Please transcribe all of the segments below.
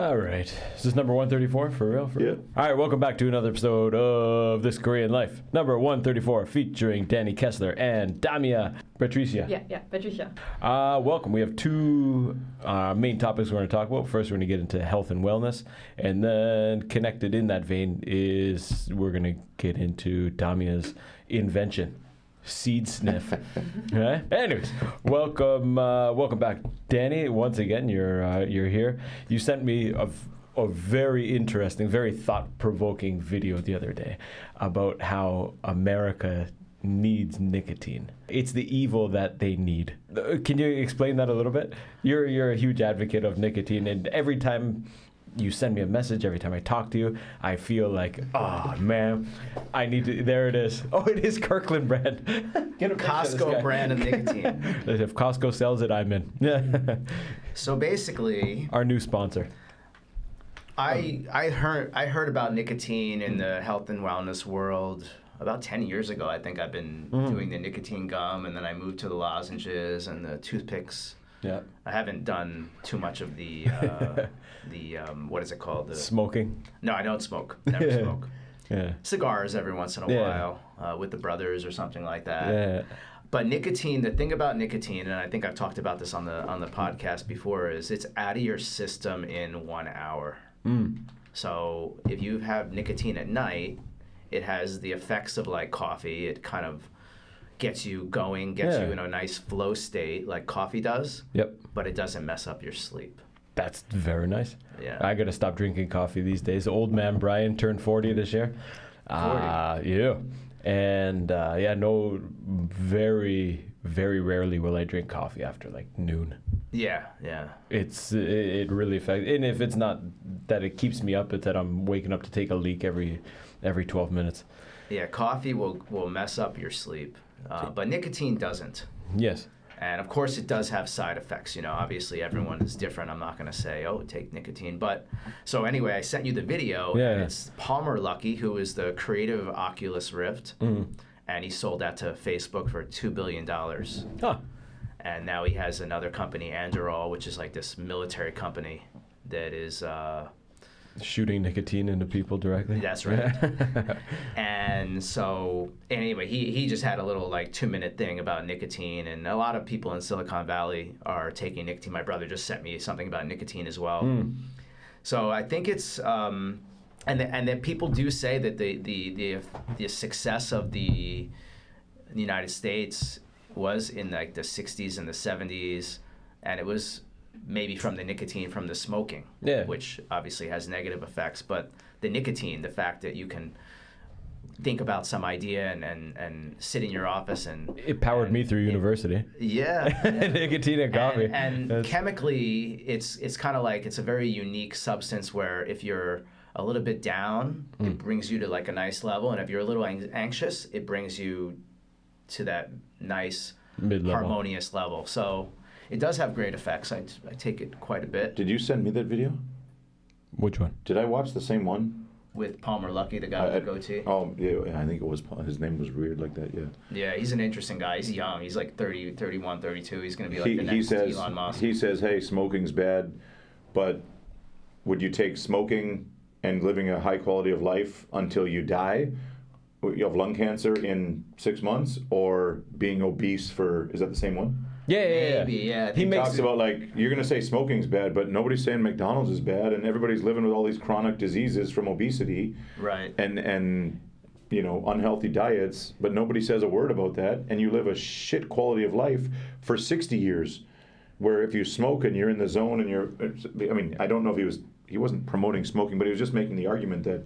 All right. Is this number 134 for real? Yeah. All right, welcome back to another episode of This Korean Life. Number 134 featuring Danny Kessler and Damia Batrisyia. Yeah, Batrisyia. Welcome. We have two main topics we're going to talk about. First, we're going to get into health and wellness. And then connected in that vein is we're going to get into Damia's invention. SeedSniff. Right? Anyways, welcome back, Danny. Once again, you're here. You sent me a very interesting, very thought-provoking video the other day about how America needs nicotine. It's the evil that they need. Can you explain that a little bit? You're a huge advocate of nicotine, and every time you send me a message, every time I talk to you, I feel like, oh man, I need to. There it is. Oh, it is Kirkland brand. Get a Costco brand of nicotine. If Costco sells it, I'm in. Yeah. So basically, Our new sponsor. I heard about nicotine in the health and wellness world about 10 years ago. I think I've been doing the nicotine gum, and then I moved to the lozenges and the toothpicks. Yeah. I haven't done too much of the what is it called? The Smoking. No, I don't smoke. Never smoke. Yeah. Cigars every once in a while with the brothers or something like that. Yeah. But nicotine, the thing about nicotine, and I think I've talked about this on the podcast before, is it's out of your system in 1 hour. So if you have nicotine at night, it has the effects of like coffee. It kind of gets you going, gets you in a nice flow state like coffee does. Yep. But it doesn't mess up your sleep. That's very nice. Yeah. I got to stop drinking coffee these days. Old man Brian turned 40 this year. 40? Yeah. And no, very, very rarely will I drink coffee after like noon. Yeah. It really affects, and if it's not that it keeps me up, it's that I'm waking up to take a leak every 12 minutes. Yeah, coffee will mess up your sleep, but nicotine doesn't. Yes. And of course, it does have side effects. You know, obviously everyone is different. I'm not going to say, oh, take nicotine. But so anyway, I sent you the video. Yeah. And it's Palmer Luckey, who is the creator of Oculus Rift, and he sold that to Facebook for $2 billion. Huh. And now he has another company, Anduril, which is like this military company that is. Shooting nicotine into people directly. That's right. And so anyway, he just had a little like 2-minute thing about nicotine, and a lot of people in Silicon Valley are taking nicotine. My brother just sent me something about nicotine as well. So I think it's and then people do say that the success of the United States was in like the 60s and the 70s, and it was maybe from the nicotine from the smoking, which obviously has negative effects. But the nicotine, the fact that you can think about some idea and sit in your office and it powered me through university. Yeah. Nicotine and coffee. And chemically, it's kind of like it's a very unique substance where if you're a little bit down, it brings you to like a nice level, and if you're a little anxious, it brings you to that nice mid-level, harmonious level. So it does have great effects. I take it quite a bit. Did you send me that video? Which one? Did I watch the same one? With Palmer Luckey, the guy with the goatee. Oh, yeah, I think it was, his name was weird like that, yeah. Yeah, he's an interesting guy. He's young. He's like 30, 31, 32. He's going to be like the next Elon Musk. He says, hey, smoking's bad, but would you take smoking and living a high quality of life until you die? You have lung cancer in 6 months, or being obese for, is that the same one? Yeah. Maybe, yeah. He talks about like, you're going to say smoking's bad, but nobody's saying McDonald's is bad, and everybody's living with all these chronic diseases from obesity. Right. And you know, unhealthy diets, but nobody says a word about that, and you live a shit quality of life for 60 years, where if you smoke and you're in the zone and I mean, I don't know if he wasn't promoting smoking, but he was just making the argument that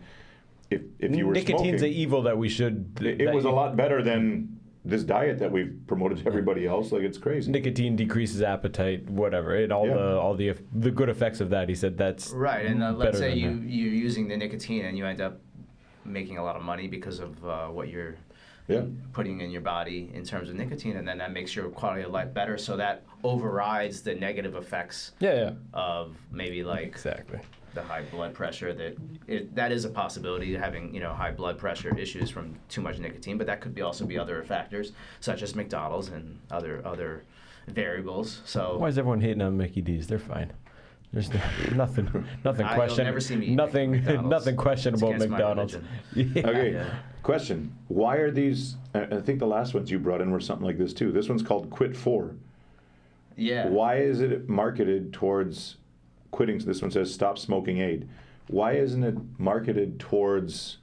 if you were nicotine's smoking, the evil that we should. It was a lot better than this diet that we've promoted to everybody else. Like, it's crazy. Nicotine decreases appetite, whatever. All the good effects of that. He said that's right. And let's say you're that. using the nicotine and you end up making a lot of money because of what you're putting in your body in terms of nicotine, and then that makes your quality of life better. So that overrides the negative effects of maybe like exactly the high blood pressure. That is a possibility, having high blood pressure issues from too much nicotine, but that could also be other factors such as McDonald's and other variables. So why is everyone hating on Mickey D's? They're fine. There's nothing You'll question. never see me eat Nothing, McDonald's. nothing questionable It's at against my McDonald's. religion. Okay, Yeah. question. Why are these, I think the last ones you brought in were something like this too. This one's called Quit 4. Yeah. Why is it marketed towards quitting? This one says Stop Smoking Aid. Why isn't it marketed towards,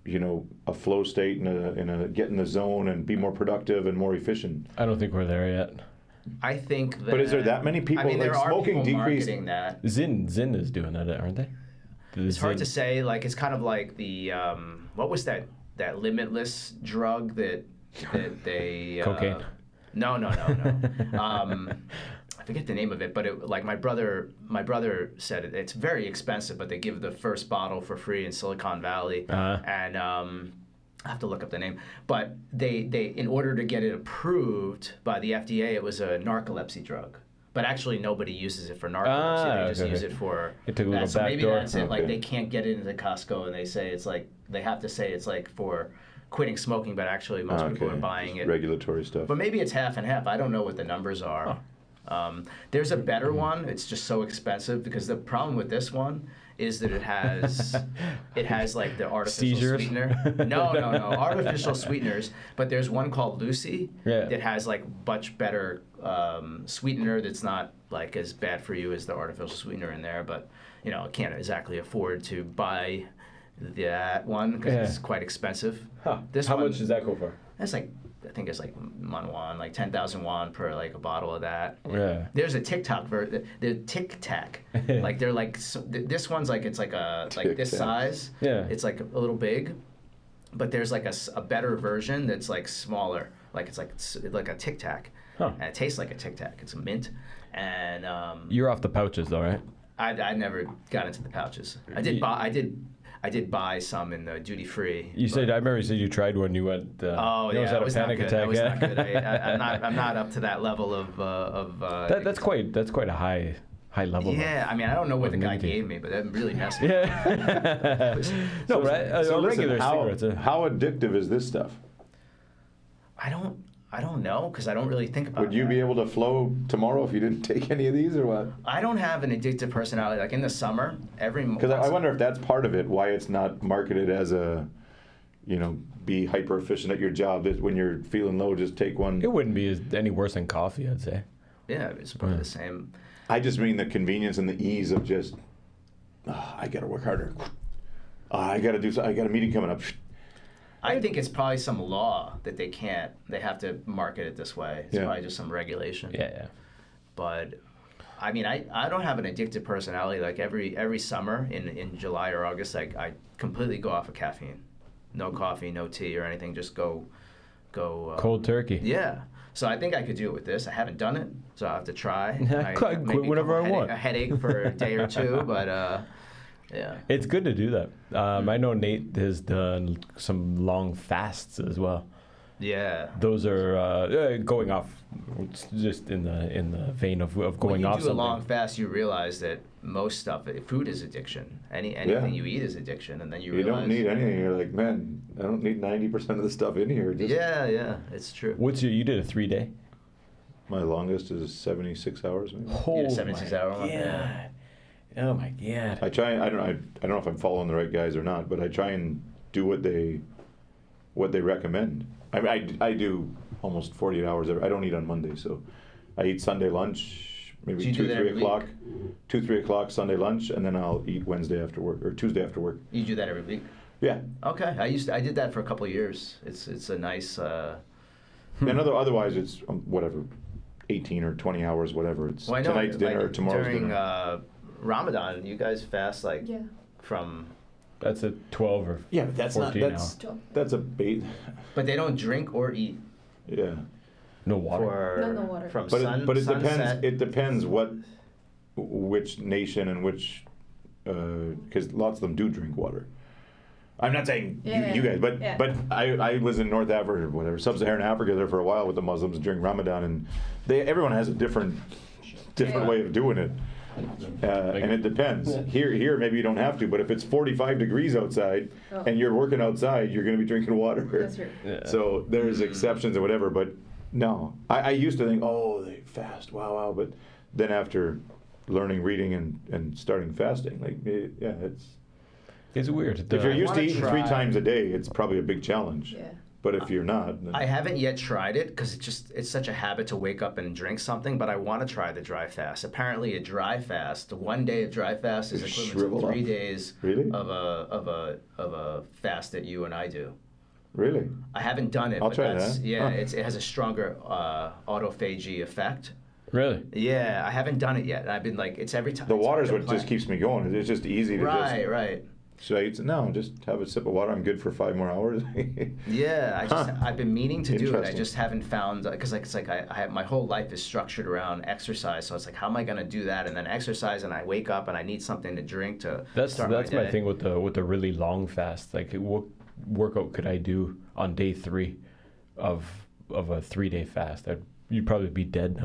a flow state and a get in the zone and be more productive and more efficient? I don't think we're there yet. I think that. But is there that many people, I mean, there like, are smoking people decrease- marketing that. Zyn is doing that, aren't they? It's hard to say. Like, it's kind of like the what was that limitless drug that they Cocaine. No. I forget the name of it, but my brother said it's very expensive, but they give the first bottle for free in Silicon Valley, and I have to look up the name. But they in order to get it approved by the FDA, it was a narcolepsy drug. But actually, nobody uses it for narcolepsy. They just use it for. It took a little that. So maybe backdoor. that's it. Like Okay. they can't get it into Costco, and they say it's like they have to say it's like for quitting smoking, but actually most people are buying it. Regulatory stuff. But maybe it's half and half. I don't know what the numbers are. There's a better one. It's just so expensive because the problem with this one is that it has like the artificial Seizures? sweetener. No, artificial sweeteners. But there's one called Lucy that has like much better sweetener that's not like as bad for you as the artificial sweetener in there. But I can't exactly afford to buy that one because it's quite expensive. Huh. This How one, much does that go for? That's like, I think it's like won, like 10,000 won per like a bottle of that. Yeah. There's a TikTok version, the Tic Tac. Like they're like this one's like it's like like this size. Yeah. It's like a little big, but there's like a better version that's like smaller. Like it's like a Tic Tac, and it tastes like a Tic Tac. It's mint, and You're off the pouches though, right? I never got into the pouches. I did buy some in the duty free. I remember you said you tried one. You went. Oh yeah, had it a was not panic good. attack. It was Yeah. not good. I'm not up to that level of. That's quite a high level. Yeah, I mean, I don't know what the guy nicotine. gave me, but that really messed me up. Yeah. No, but a listen, regular cigarette. how addictive is this stuff? I don't know because I don't really think about. Would you be able to flow tomorrow if you didn't take any of these or what? I don't have an addictive personality. Like in the summer, Because I wonder if that's part of it, why it's not marketed as a, be hyper efficient at your job. That when you're feeling low, just take one. It wouldn't be any worse than coffee, I'd say. Yeah, it's probably the same. I just mean the convenience and the ease of just, I got to work harder. I got to do something. I got a meeting coming up. I think it's probably some law that they have to market it this way. It's probably just some regulation. Yeah. But I mean, I don't have an addictive personality. Like every summer in July or August, I completely go off of caffeine. No coffee, no tea or anything. Just go. Cold turkey. Yeah. So I think I could do it with this. I haven't done it, so I'll have to try. Quit Maybe whenever I want. A headache for a day or two, but yeah. It's good to do that. I know Nate has done some long fasts as well. Yeah. Those are going off, just in the vein of going when you off do something. a long fast, you realize that most stuff, food is addiction. Anything you eat is addiction, and then you realize don't need anything. You're like, man, I don't need 90% of the stuff in here. Just Yeah, it's true. You did a 3-day? My longest is 76 hours. Maybe. Oh, 76-hour one. Yeah. Oh my god. I try. I don't know if I'm following the right guys or not, but I try and do what they recommend. I do almost 48 hours. I don't eat on Monday, so I eat Sunday lunch, maybe Do you do that 3 every o'clock. 2-3 o'clock Sunday lunch, and then I'll eat Wednesday after work or Tuesday after work. You do that every week? Yeah. Okay. I did that for a couple of years. It's a nice. And otherwise, it's whatever, 18 or 20 hours, whatever. It's Well, I know, tonight's dinner or like, tomorrow's during, dinner. Ramadan, you guys fast Yeah. from. That's a 12 or Yeah, but that's 14 not. hour. That's a bait. But they don't drink or eat Yeah. No water. for No water. from But sun. it depends. sunset. It depends which nation and which, because lots of them do drink water. I'm not saying you guys, but Yeah. but I was in North Africa or whatever, Sub-Saharan Africa there for a while with the Muslims during Ramadan, and everyone has a different way of doing it, and it depends. Here maybe you don't have to, but if it's 45 degrees outside and you're working outside, you're going to be drinking water. That's true. Yeah. So there's exceptions or whatever, but no. I used to think, oh, they fast, wow, but then after learning, reading, and starting fasting. Like, yeah, It's weird. if you're used to wanna eating try- 3 times a day, it's probably a big challenge. Yeah. But if you're not, then I haven't yet tried it because it's such a habit to wake up and drink something, but I want to try the dry fast. Apparently, a dry fast, 1 day of dry fast, is You equivalent shrivel to 3 up. days Really? of a fast that you and I do. really, I haven't done it. I'll but try that's, that. Yeah, Huh. it has a stronger autophagy effect. Really? Yeah, I haven't done it yet. I've been like, it's every time. the it's hard water's to what just plan. keeps me going. It's just easy to Right. Should I eat? No, just have a sip of water. I'm good for 5 more hours. Yeah, I've been meaning to do it. I Interesting. just haven't found because it's like I have my whole life is structured around exercise. So it's like, how am I going to do that? And then exercise, and I wake up and I need something to drink to That's start my day. thing with the really long fast. Like, what workout could I do on day 3 of a 3-day fast? You'd probably be dead.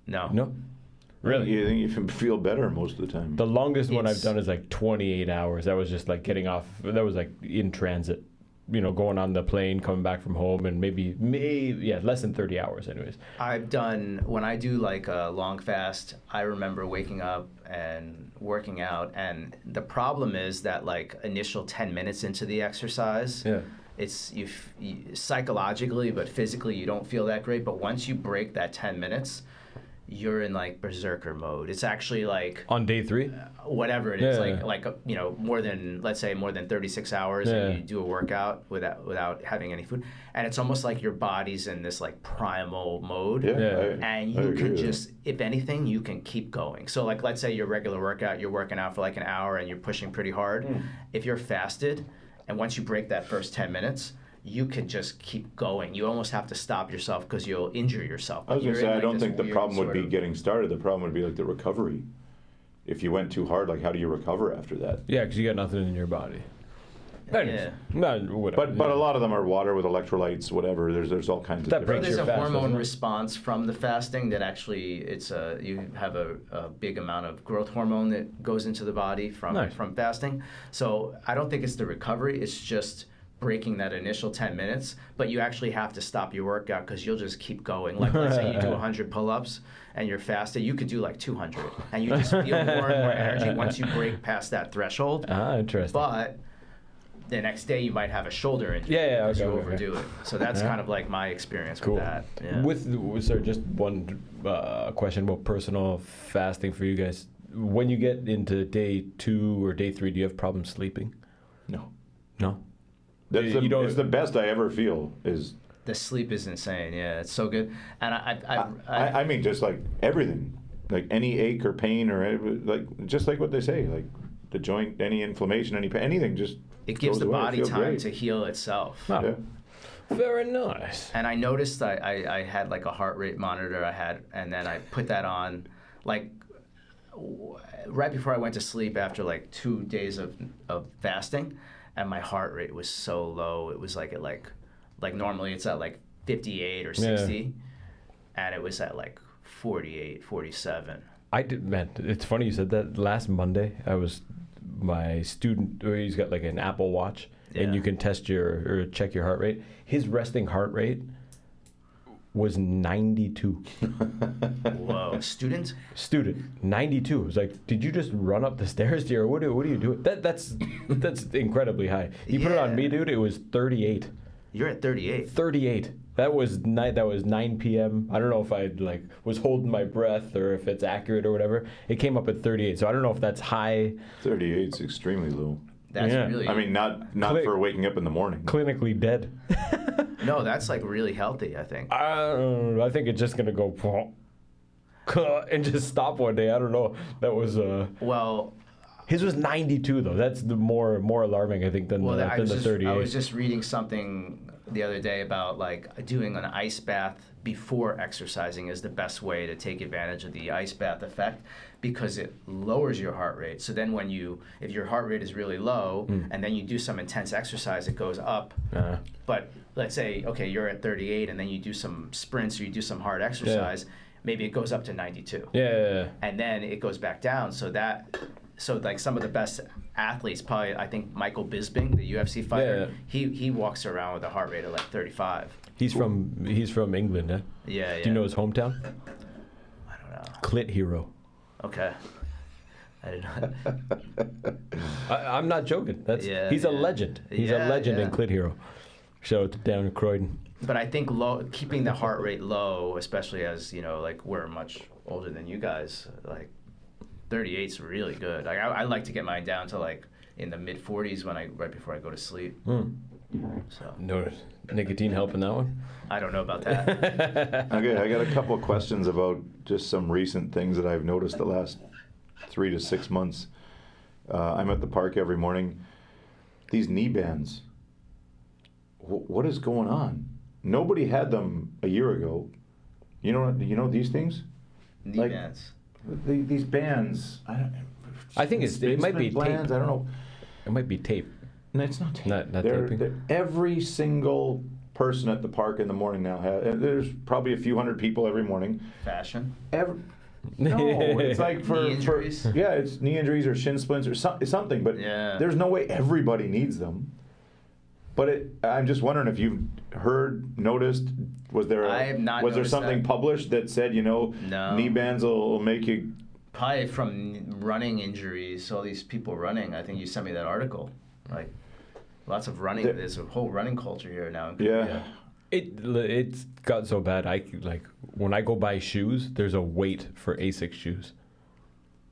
No. Really? You think you can feel better most of the time? The longest one I've It's- done is like 28 hours. That was just like getting off. That was like in transit, going on the plane, coming back from home, and maybe less than 30 hours, anyways. I've done when I do like a long fast. I remember waking up and working out, and the problem is that like initial 10 minutes into the exercise. Yeah. It's you psychologically, but physically you don't feel that great. But once you break that 10 minutes, you're in like berserker mode. It's actually like On day 3? whatever it is, Yeah. like more than, let's say, more than 36 hours, Yeah. and you do a workout without having any food, and it's almost like your body's in this like primal mode. Yeah, Yeah. And I you agree can with that. just, if anything, you can keep going. So like, let's say your regular workout, you're working out for like an hour and you're pushing pretty hard. If you're fasted, and once you break that first 10 minutes, you can just keep going. You almost have to stop yourself because you'll injure yourself. I was going You're to say, in, I like, don't this think the weird problem would sort be of- getting started. The problem would be like the recovery. If you went too hard, like how do you recover after that? Yeah, because you got nothing in your body. Anyways, whatever. But a lot of them are water with electrolytes, whatever. There's all kinds of That different. breaks There's your a fast, doesn't hormone it? response from the fasting that actually you have a big amount of growth hormone that goes into the body from Nice. fasting. So I don't think it's the recovery. It's just breaking that initial 10 minutes, but you actually have to stop your workout because you'll just keep going. Like, let's say you do 100 pull-ups and you're fasted, you could do like 200, and you just feel more and more energy once you break past that threshold. Interesting. But the next day you might have a shoulder injury Yeah, because you okay. overdo it. So that's Yeah. kind of like my experience Cool. with that. Yeah. Sorry, just one question about personal fasting for you guys. When you get into day 2 or day 3, do you have problems sleeping? No. No. That's You don't- it's the best I ever feel is. The sleep is insane. Yeah, it's so good. And I mean, just like everything, like any ache or pain or like just like what they say, like the joint, any inflammation, anything, just it gives goes the away. I body feel time great. to heal itself. Oh, Yeah. very nice. And I noticed I had like a heart rate monitor and then I put that on like right before I went to sleep after like 2 days of fasting, and my heart rate was so low. It was like at like normally it's at like 58 or 60, and it was at like 48, 47. Man, it's funny you said that. Last Monday, my student, he's got like an Apple Watch, and Yeah. you can test or check your heart rate. His resting heart rate was 92. Whoa, student? Student, 92. It was like, did you just run up the stairs here, or what are you doing? That's incredibly high. You put it on me, Yeah. dude, it was 38. You're at 38. 38. That was 9 p.m. I don't know if I was holding my breath or if it's accurate or whatever. It came up at 38. So I don't know if that's high, 38 is extremely low. That's Yeah. really. I mean, not Click. for waking up in the morning. clinically dead. no, that's like really healthy. I think. I think it's just gonna go and just stop one day. I don't know. That was Well, his was 92 though. That's the more alarming I think than Well, I the was, just, 38. I was just reading something the other day about like doing an ice bath before exercising is the best way to take advantage of the ice bath effect because it lowers your heart rate. So then if your heart rate is really low and then you do some intense exercise, it goes up. But let's say, okay, you're at 38 and then you do some sprints or you do some hard exercise, maybe it goes up to 92. Yeah. And then it goes back down. So like some of the best athletes, probably I think Michael Bisping, the UFC fighter, he walks around with a heart rate of like 35. He's from England, huh? Yeah, yeah. Do you know his hometown? I don't know. Clit Hero. Okay. I did not. I'm not joking. He's a legend. He's a Yeah, legend yeah. in Clit Hero. Shout out to down in Croydon. But I think keeping the heart rate low, especially as, like we're much older than you guys, like 38's really good. Like I like to get mine down to like in the mid 40s right before I go to sleep. So No nicotine helping that one? I don't know about that. Okay, I got a couple of questions about just some recent things that I've noticed the last 3 to 6 months. I'm at the park every morning. These knee bands. What is going on? Nobody had them a year ago. You know these things? Knee bands. These bands. I think it might be bands. tape. I don't know. It might be tape. No, it's not tape. Not taping. Every single person at the park in the morning now has. There's probably a few hundred people every morning. Fashion. No, it's like for knee injuries. It's knee injuries or shin splints or something. But there's no way everybody needs them. But I'm just wondering if you've noticed, was there something that. Published that said, No. knee bands will make you... Probably from running injuries, all these people running. I think you sent me that article. Like, lots of running. There's a whole running culture here now in Korea. It's got so bad. When I go buy shoes, there's a wait for ASICS shoes.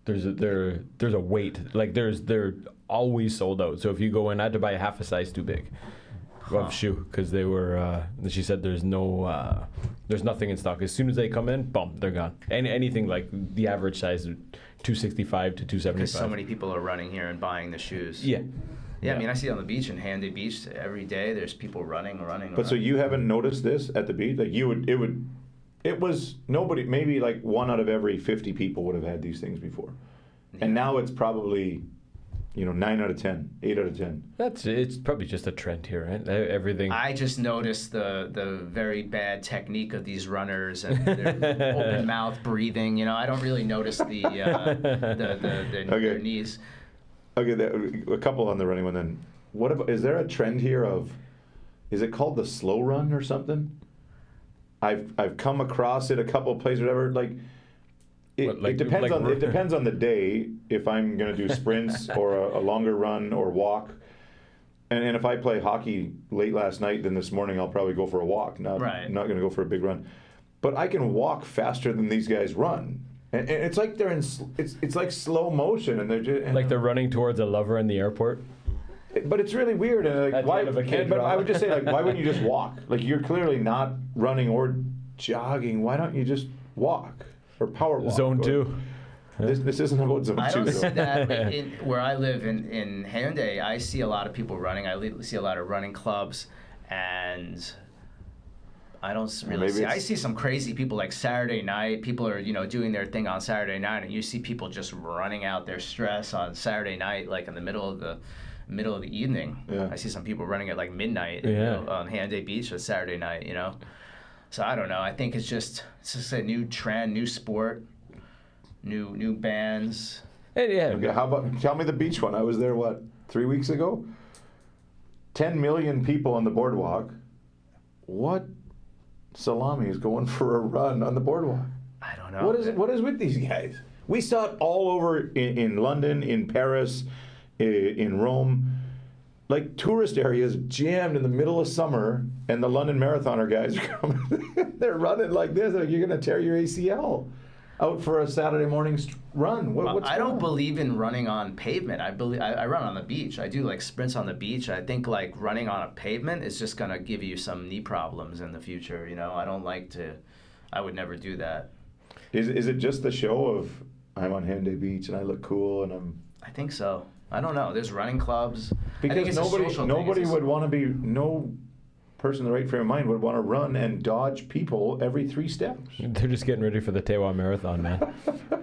There's a wait. Like they're always sold out. So if you go in, I had to buy half a size too big of shoe because they were. She said there's nothing in stock. As soon as they come in, boom, they're gone. Anything like the average size, 265 to 275. Because so many people are running here and buying the shoes. Yeah. Yeah, I mean, I see it on the beach in Handy Beach every day. There's people running. But so you haven't noticed this at the beach? Like it was nobody. Maybe like 1 out of every 50 people would have had these things before, and now it's probably, 9 out of 10, 8 out of 10. It's probably just a trend here, right? Everything. I just noticed the very bad technique of these runners and their open mouth breathing. I don't really notice their knees. Okay, a couple on the running one then. What about? Is there a trend here of? Is it called the slow run or something? I've come across it a couple of places, whatever. Like, it depends on the day if I'm going to do sprints or a longer run or walk. And if I play hockey late last night, then this morning I'll probably go for a walk. I'm not going to go for a big run. But I can walk faster than these guys run. And it's like they're in. It's like slow motion, and they're just like they're running towards a lover in the airport. But it's really weird. And like, why? But I would just say, like, why wouldn't you just walk? Like, you're clearly not running or jogging. Why don't you just walk or power walk? Zone 2. This isn't about zone 2. I don't see that where I live in Hyundai. I see a lot of people running. I see a lot of running clubs, and I don't really see. I see some crazy people like Saturday night. People are doing their thing on Saturday night, and you see people just running out their stress on Saturday night, like in the middle of the evening. Yeah. I see some people running at like midnight on Hyundai Beach on Saturday night. So I don't know. I think it's just a new trend, new sport, new bands. Okay, how about tell me the beach one? I was there 3 weeks ago. 10 million people on the boardwalk. What salami is going for a run on the boardwalk? I don't know. What is with these guys? We saw it all over in London, in Paris, in Rome. Like tourist areas jammed in the middle of summer, and the London marathoner guys are coming. They're running like this. Like, you're going to tear your ACL out for a Saturday morning run. I don't believe in running on pavement. I run on the beach. I do like sprints on the beach. I think like running on a pavement is just going to give you some knee problems in the future. I don't like to. I would never do that. Is it just the show of I'm on Hyundai Beach and I look cool and I'm? I think so. I don't know. There's running clubs. Because nobody would want to be, no person in the right frame of mind would want to run and dodge people every 3 steps. They're just getting ready for the Tewa Marathon, man.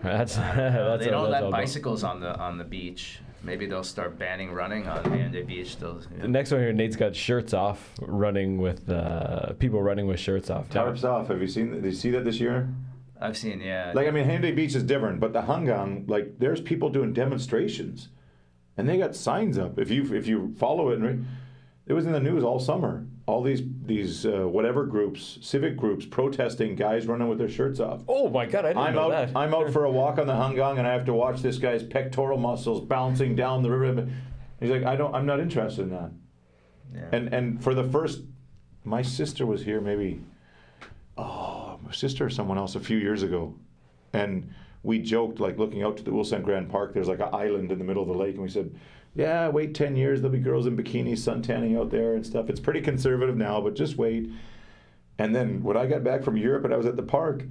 They don't let bicycles on the beach. Maybe they'll start banning running on Hyundai Beach. The next one here, Nate's got shirts off, running with people running with shirts off. Tarps off. Have you seen? Did you see that this year? I've seen, yeah. Like, I mean, Hyundai Beach is different, but the Hangang, like, there's people doing demonstrations. And they got signs up. If you follow it, it was in the news all summer. all these whatever groups, civic groups, protesting guys running with their shirts off. Oh my God, I didn't know that. I'm out for a walk on the Hungang, and I have to watch this guy's pectoral muscles bouncing down the river. He's like, I'm not interested in that. Yeah. And for the first, my sister was here maybe, my sister or someone else a few years ago, and we joked, like, looking out to the Ulsan Grand Park, there's like an island in the middle of the lake, and we said, yeah, wait 10 years, there'll be girls in bikinis suntanning out there and stuff. It's pretty conservative now, but just wait. And then when I got back from Europe and I was at the park,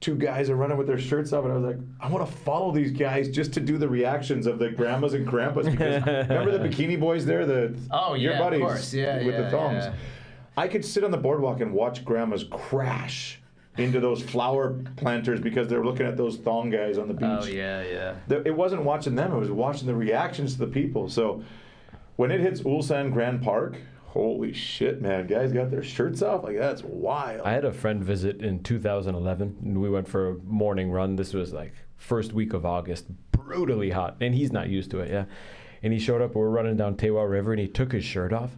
2 guys are running with their shirts off, and I was like, I want to follow these guys just to do the reactions of the grandmas and grandpas. Because remember the bikini boys there, your buddies, of course. with the thongs. Yeah. I could sit on the boardwalk and watch grandmas crash into those flower planters because they're looking at those thong guys on the beach. Oh yeah. It wasn't watching them; it was watching the reactions to the people. So when it hits Ulsan Grand Park, holy shit, man! Guys got their shirts off. Like, that's wild. I had a friend visit in 2011, and we went for a morning run. This was like first week of August, brutally hot, and he's not used to it, yeah. And he showed up, we were running down Tewa River, and he took his shirt off,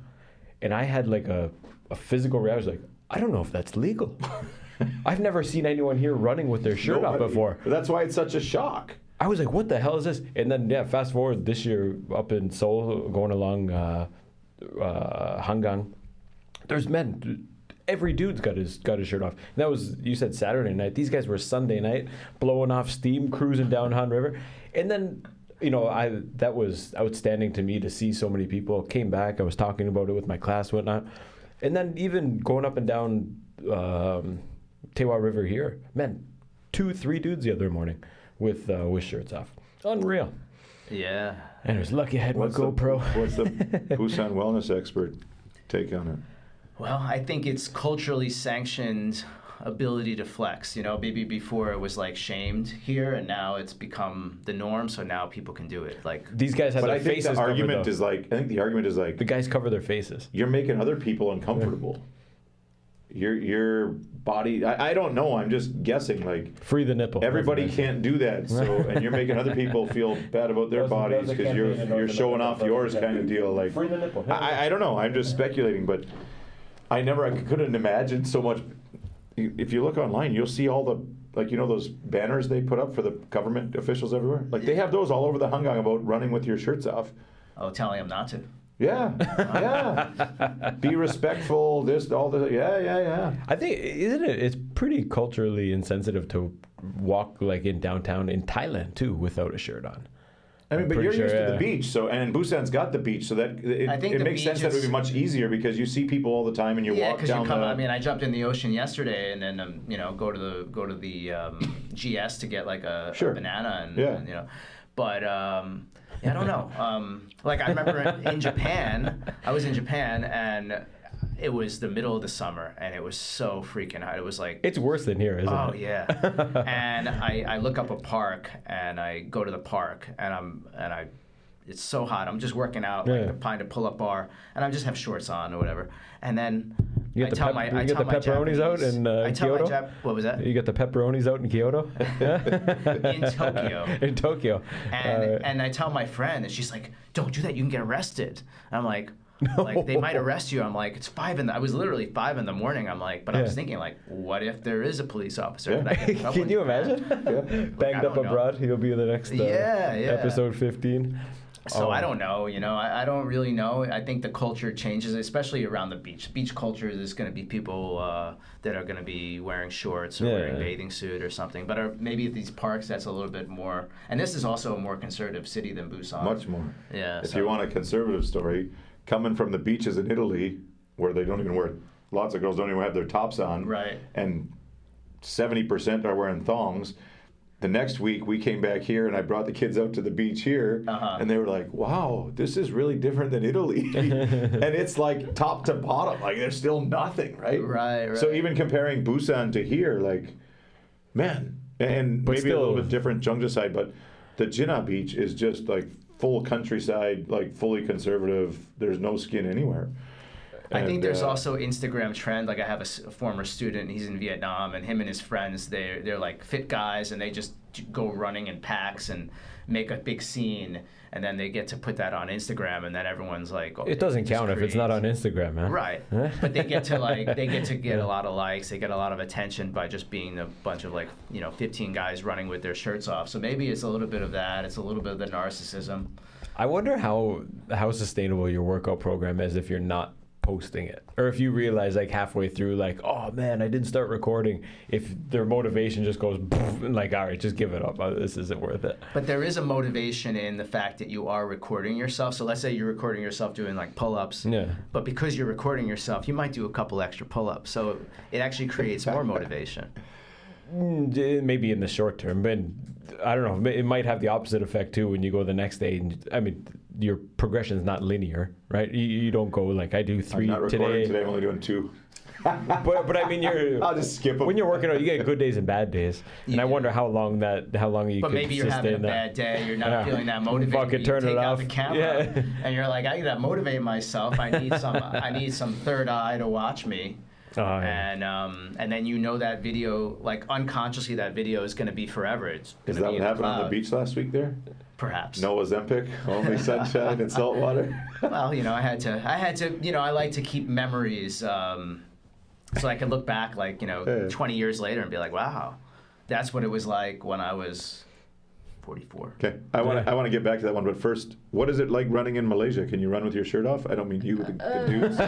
and I had like a physical reaction, like, I don't know if that's legal. I've never seen anyone here running with their shirt off before. That's why it's such a shock. I was like, what the hell is this? And then, fast forward this year up in Seoul, going along Hangang, there's men. Every dude's got his shirt off. And that was, you said Saturday night. These guys were Sunday night, blowing off steam, cruising down Han River. And then, that was outstanding to me to see so many people. Came back, I was talking about it with my class, whatnot. And then even going up and down Tewa River here, man, 2-3 dudes the other morning with shirts off. Unreal. Yeah. And I was lucky I had my GoPro. What's the Busan wellness expert take on it? Well, I think it's culturally sanctioned ability to flex. Maybe before it was like shamed here, and now it's become the norm. So now people can do it. Like, these guys have their faces covered. I think the argument is like the guys cover their faces. You're making other people uncomfortable. Your body. I don't know. I'm just guessing. Like, free the nipple. Everybody can't do that. So, and you're making other people feel bad about their bodies because you're showing off yours, kind of deal. Like, free the nipple. I don't know. I'm just speculating, but I couldn't imagine so much. If you look online, you'll see all the, those banners they put up for the government officials everywhere. Like, they have those all over the Hangang about running with your shirts off. Oh, telling them not to. Yeah. Be respectful. All this. Yeah. I think, isn't it? It's pretty culturally insensitive to walk like in downtown in Thailand too without a shirt on. I mean, but you're used to the beach, and Busan's got the beach, so that it makes sense that it would be much easier because you see people all the time and you walk down. I jumped in the ocean yesterday, and then go to the GS to get like a banana, and but. I don't know. I remember in Japan, I was in Japan, and it was the middle of the summer, and it was so freaking hot. It was like... It's worse than here, isn't it? Oh, yeah. And I look up a park, and I go to the park, and it's so hot. I'm just working out, behind a pull-up bar, and I just have shorts on or whatever. And then you get the pepperonis out in Kyoto? What was that? You get the pepperonis out in Kyoto? In Tokyo. In Tokyo. And I tell my friend, and she's like, don't do that. You can get arrested. And I'm like... No. Like, they might arrest you. I'm like, it's 5 I was literally 5 in the morning. I'm like, but I was thinking, like, what if there is a police officer? Yeah. Can you imagine? Banged up abroad. He'll be the next episode 15. So I don't know. I don't really know. I think the culture changes, especially around the beach. Beach culture is going to be people that are going to be wearing shorts or wearing bathing suit or something. But maybe at these parks, that's a little bit more. And this is also a more conservative city than Busan. Much more. Yeah. If you want a conservative story, coming from the beaches in Italy, where they don't even wear, lots of girls don't even have their tops on, right? And 70% are wearing thongs. The next week we came back here and I brought the kids out to the beach here, and they were like, "Wow, this is really different than Italy." And it's like top to bottom, like there's still nothing, right? Right. So even comparing Busan to here, like, man, and maybe a little bit different Jeongju side, but the Jinnah beach is just like full countryside, like fully conservative. There's no skin anywhere. I think there's also Instagram trend. Like, I have a former student, he's in Vietnam, and him and his friends, they're like fit guys, and they just go running in packs, and make a big scene, and then they get to put that on Instagram, and then everyone's like, oh, It doesn't count if it's not on Instagram, man. Right. But they get to get a lot of likes, they get a lot of attention by just being a bunch of 15 guys running with their shirts off. So maybe it's a little bit of that, it's a little bit of the narcissism. I wonder how sustainable your workout program is if you're not posting it, or if you realize halfway through oh man, I didn't start recording, if their motivation just goes all right, just give it up, this isn't worth it. But there is a motivation in the fact that you are recording yourself. So let's say you're recording yourself doing pull-ups, but because you're recording yourself, you might do a couple extra pull-ups, so it actually creates more motivation. Maybe in the short term, but I don't know, it might have the opposite effect too when you go the next day. Your progression is not linear, right? You don't go I do 3 I'm not recording today, I'm only doing 2. but you're I'll just skip them. When you're working out, you get good days and bad days, and I wonder how long you but could maybe you're having a bad day, you're not feeling that motivated, fucking you turn take it out off. the camera and you're like, I gotta motivate myself, I need some third eye to watch me. And then that video, unconsciously, that video is going to be forever. Is that what happened on the beach last week there? Perhaps. No Ozempic, only sunshine and salt water. Well, I had to, I like to keep memories, so I can look back 20 years later and be like, wow, that's what it was like when I was 44. Okay, I want to get back to that one, but first, what is it like running in Malaysia? Can you run with your shirt off? I don't mean you, the dudes.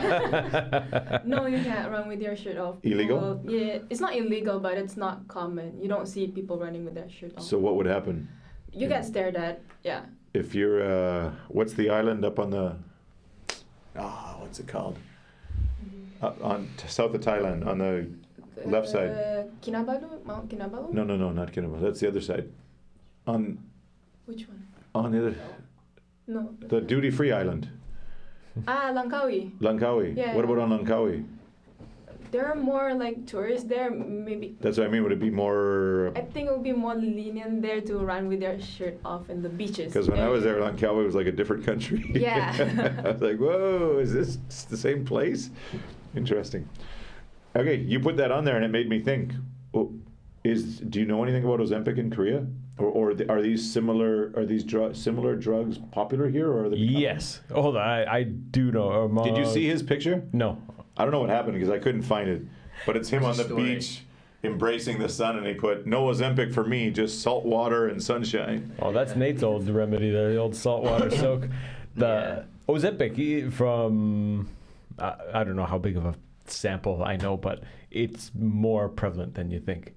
No, you can't run with your shirt off. Illegal? Yeah, it's not illegal, but it's not common. You don't see people running with their shirt off. So what would happen? You get stared at, yeah. If you're, what's the island up on the, what's it called? On south of Thailand, on the left side. Kinabalu? Mount Kinabalu? No, not Kinabalu. That's the other side. On Which one? on the other, No. the duty-free island. Langkawi. Langkawi. Yeah. What about on Langkawi? There are more tourists there, maybe. That's what I mean. Would it be more? I think it would be more lenient there to run with their shirt off in the beaches. Because when I was there, Langkawi was like a different country. Yeah. I was like, whoa, is this the same place? Interesting. Okay, you put that on there, and it made me think. Well, do you know anything about Ozempic in Korea, or are these similar? Are these similar drugs popular here, or are they? Yes. Hold on, I do know. Did you see his picture? No. I don't know what happened because I couldn't find it, but it's him on What's the the story? beach embracing the sun, and he put no Ozempic for me, just salt water and sunshine. Oh, that's Nate's old remedy there, the old saltwater soak. The Ozempic from I don't know how big of a sample I know, but it's more prevalent than you think.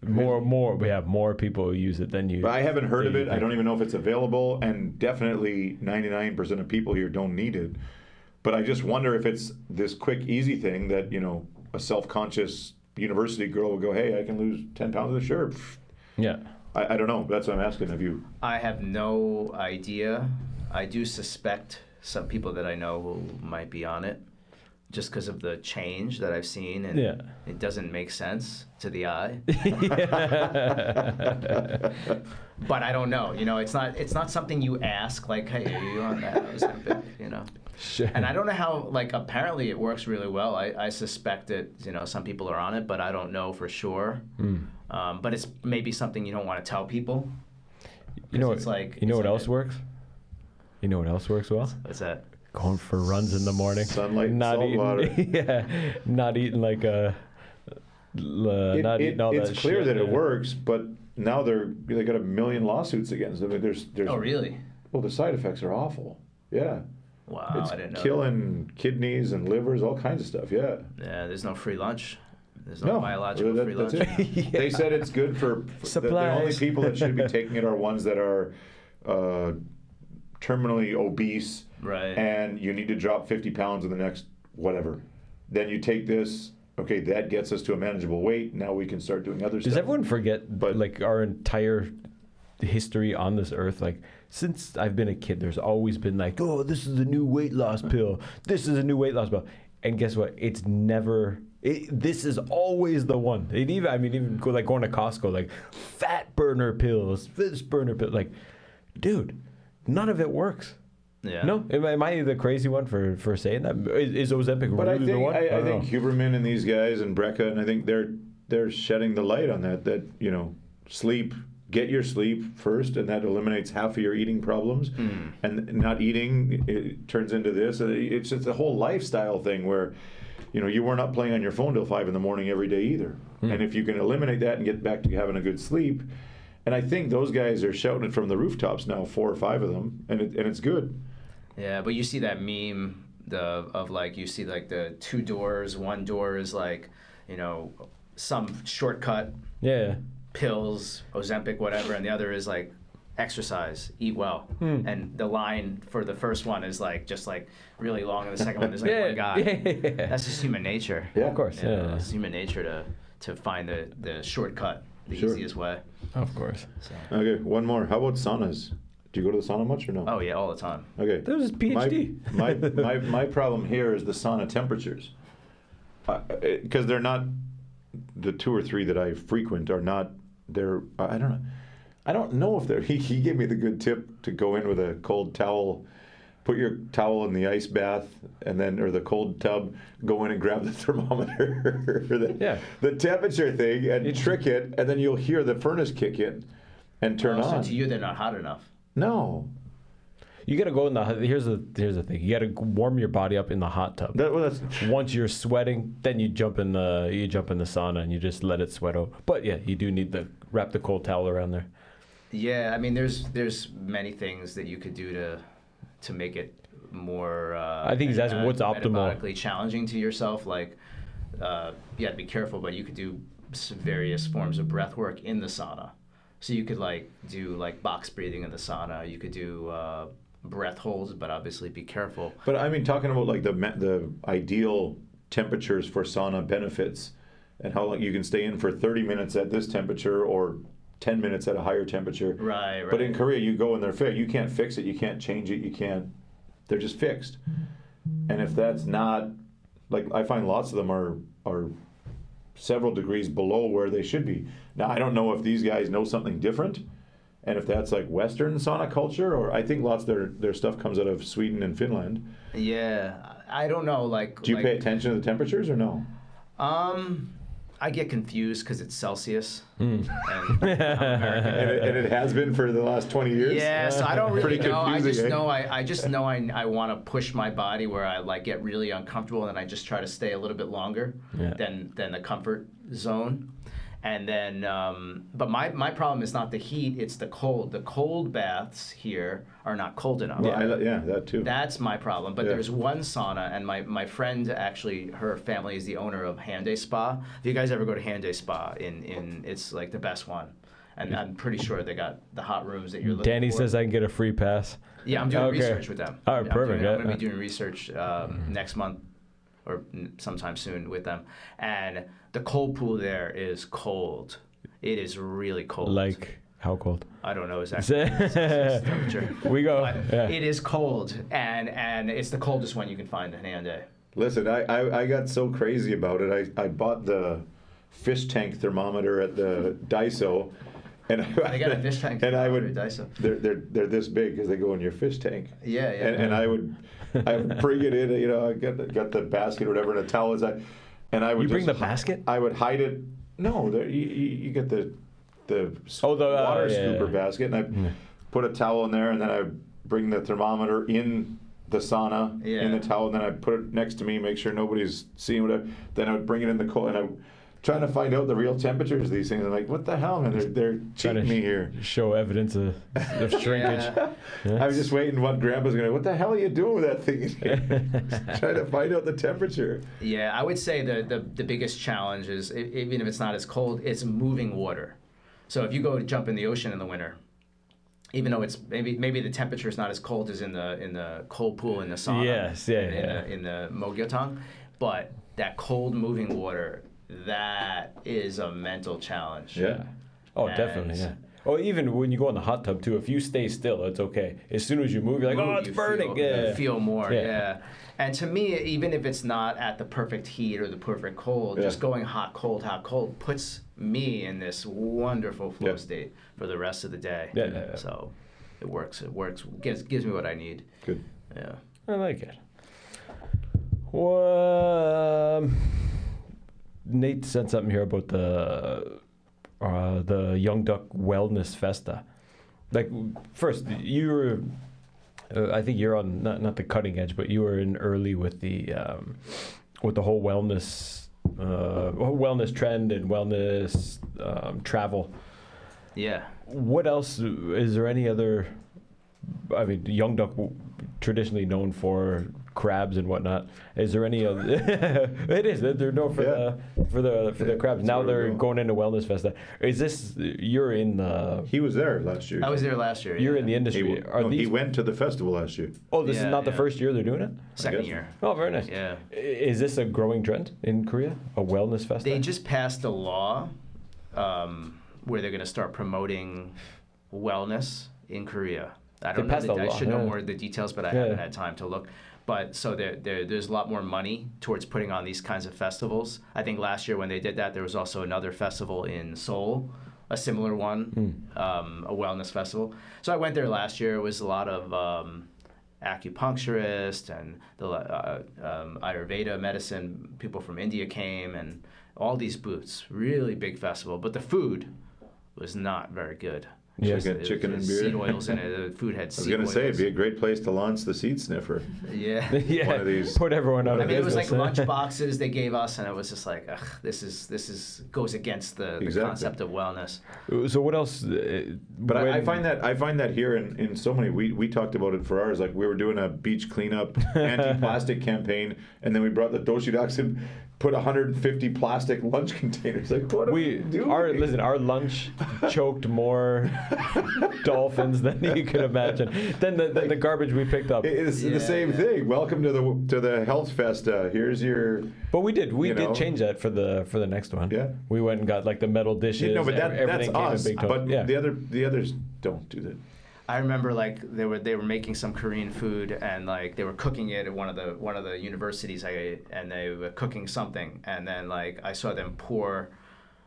We have more people who use it than you. But I haven't heard of it. I think. don't even know if it's available, and definitely 99% of people here don't need it. But I just wonder if it's this quick, easy thing that a self-conscious university girl will go, "Hey, I can lose 10 pounds of the shirt." Yeah. I don't know. That's what I'm asking of you. I have no idea. I do suspect some people that I know who might be on it, just because of the change that I've seen, and it doesn't make sense to the eye. But I don't know. It's not something you ask hey, are you on that? Ozempic, Sure. And I don't know how. Apparently it works really well. I suspect that some people are on it, but I don't know for sure. But it's maybe something you don't want to tell people. It's what else works? You know what else works well? What's that? Going for runs in the morning. Sunlight, not salt eating, water. not eating not eating all that It's clear shit, that it works, but now they got 1 million lawsuits against them. There's Oh, really? Well, the side effects are awful. Yeah. Wow, It's I didn't know. killing kidneys and livers, all kinds of stuff. Yeah. Yeah, there's no free lunch. There's no biological free lunch. That's it. They said it's good for the only people that should be taking it are ones that are terminally obese, Right. and you need to drop 50 pounds in the next whatever. Then you take this. Okay, that gets us to a manageable weight. Now we can start doing other stuff. Does everyone forget our entire history on this earth? Since I've been a kid, there's always been oh, this is a new weight loss pill. This is a new weight loss pill. And guess what? It's never. This is always the one. Even going to Costco, fat burner pills, this burner pill. Dude, none of it works. Yeah. No, am I the crazy one for saying that? Is Ozempic But really the one? I think Huberman and these guys and Brecca, and I think they're shedding the light on that. That sleep, get your sleep first, and that eliminates half of your eating problems. And not eating, it turns into this. It's just a whole lifestyle thing where, you were not playing on your phone till 5 in the morning every day either. And if you can eliminate that and get back to having a good sleep, and I think those guys are shouting it from the rooftops now, 4 or 5 of them, and it's good. Yeah, but you see that meme you see like the 2 doors. One door is like, some shortcut. Yeah. Pills, Ozempic, whatever, and the other is like exercise, eat well. And the line for the first one is like just like really long, and the second one is like one guy. Yeah. That's just human nature. Yeah, of course. Yeah. It's human nature to find the shortcut, the Sure. easiest way. Of course. So. Okay, one more. How about saunas? Do you go to the sauna much or no? Oh yeah, all the time. Okay. That was his PhD. My problem here is the sauna temperatures. Because they're not, the 2 or 3 that I frequent are not, I don't know if they're, he gave me the good tip to go in with a cold towel, put your towel in the ice bath, or the cold tub, go in and grab the thermometer, the temperature thing, and trick it, and then you'll hear the furnace kick in and turn on. So to you, they're not hot enough. No. You gotta go in the. Here's the thing. You gotta warm your body up in the hot tub. Once you're sweating, then you jump in the sauna and you just let it sweat out. But yeah, you do need to wrap the cold towel around there. Yeah, I mean, there's many things that you could do to make it more. I think he's asking what's optimal. Metabolically challenging to yourself. Like, you have to be careful, but you could do various forms of breath work in the sauna. So you could do box breathing in the sauna. You could do breath holds, but obviously be careful. But I mean, talking about like the ideal temperatures for sauna benefits, and how long you can stay in for 30 minutes at this temperature or 10 minutes at a higher temperature. Right. But in Korea, you go and they're fixed. You can't fix it. You can't change it. They're just fixed. And if that's not, I find lots of them are several degrees below where they should be. Now, I don't know if these guys know something different, and if that's like Western sauna culture, or I think lots of their stuff comes out of Sweden and Finland. Yeah, I don't know. Do you pay attention to the temperatures or no? I get confused because it's Celsius. And it has been for the last 20 years? Yeah, so I don't really know. I just know eh? I want to push my body where I get really uncomfortable, and I just try to stay a little bit longer than the comfort zone. And then, but my problem is not the heat, it's the cold. The cold baths here are not cold enough. Well, that too. That's my problem. But there's one sauna, and my friend actually, her family is the owner of Hyundai Spa. If you guys ever go to Hyundai Spa, it's like the best one. And I'm pretty sure they got the hot rooms that you're looking Danny for. says I can get a free pass. Yeah, I'm doing research with them. All right, perfect. I'm going to be doing research next month or sometime soon with them. And the cold pool there is cold. It is really cold. Like how cold? I don't know exactly the temperature. We go. It is cold, and it's the coldest one you can find in Hyundai. Listen, I got so crazy about it. I bought the fish tank thermometer at the Daiso. And they got a fish tank thermometer at Daiso. They're this big because they go in your fish tank. Yeah. And I would bring it in. I got the basket or whatever, and the towel is I would. You bring the basket? I would hide it. No, you get the water scooper basket, and I put a towel in there, and then I bring the thermometer in the sauna in the towel, and then I put it next to me, make sure nobody's seeing whatever. Then I would bring it in the cold, and I'm trying to find out the real temperatures of these things. I'm like, what the hell, man? They're cheating me here. Show evidence of shrinkage. I was just waiting what Grandpa's going to, what the hell are you doing with that thing? Trying to find out the temperature. Yeah, I would say the biggest challenge is, even if it's not as cold, it's moving water. So if you go to jump in the ocean in the winter, even though it's maybe the temperature is not as cold as in the cold pool in the sauna, in the Mogyeotang, but that cold moving water, that is a mental challenge. Yeah. Oh, definitely. Yeah. Oh, even when you go in the hot tub too, if you stay still, it's okay. As soon as you move, you're like, oh, it's burning. You feel more. Yeah. And to me, even if it's not at the perfect heat or the perfect cold, just going hot, cold puts me in this wonderful flow state for the rest of the day. Yeah. So it works. Gives me what I need. Good. Yeah. I like it. Well, Nate said something here about the the Young Duck Wellness Festa. Like, first, you were, I think you're on not the cutting edge, but you were in early with the whole wellness trend and wellness travel. Yeah. What else is there? Any other? I mean, Young Duck traditionally known for crabs and whatnot. Is there any other? It is. They're known for the crabs. Now they're going into Wellness Festa. Is this? You're in the? He was there last year. I was there last year. You're in the industry. He went to the festival last year. Oh, this is not the first year they're doing it? Second year. Oh, very nice. Yeah. Is this a growing trend in Korea? A wellness festa? They just passed a law where they're going to start promoting wellness in Korea. I don't know. I should know more of the details, but I haven't had time to look. But so there's a lot more money towards putting on these kinds of festivals. I think last year when they did that, there was also another festival in Seoul, a similar one, a wellness festival. So I went there last year. It was a lot of acupuncturists and the Ayurveda medicine. People from India came and all these booths. Really big festival. But the food was not very good. Yeah. Chicken and beer. Seed oils in it. The food had seed oils. I was going to say, it'd be a great place to launch the Seed Sniffer. Yeah. One of these. Put everyone out of business. It was like lunch boxes they gave us, and it was just like, ugh, this goes against the concept of wellness. So what else? But I find that here in so many, we talked about it for ours. Like we were doing a beach cleanup anti-plastic campaign, and then we brought the Doshidoks and put 150 plastic lunch containers. Like, what are we doing? Our lunch choked more dolphins than you could imagine. Then the garbage we picked up. It's the same thing. Welcome to the Health Festa. Here's your. But we did change that for the next one. Yeah. We went and got like the metal dishes. No, but that's us. But yeah. the others don't do that. I remember like they were making some Korean food and like they were cooking it at one of the universities and they were cooking something, and then like I saw them pour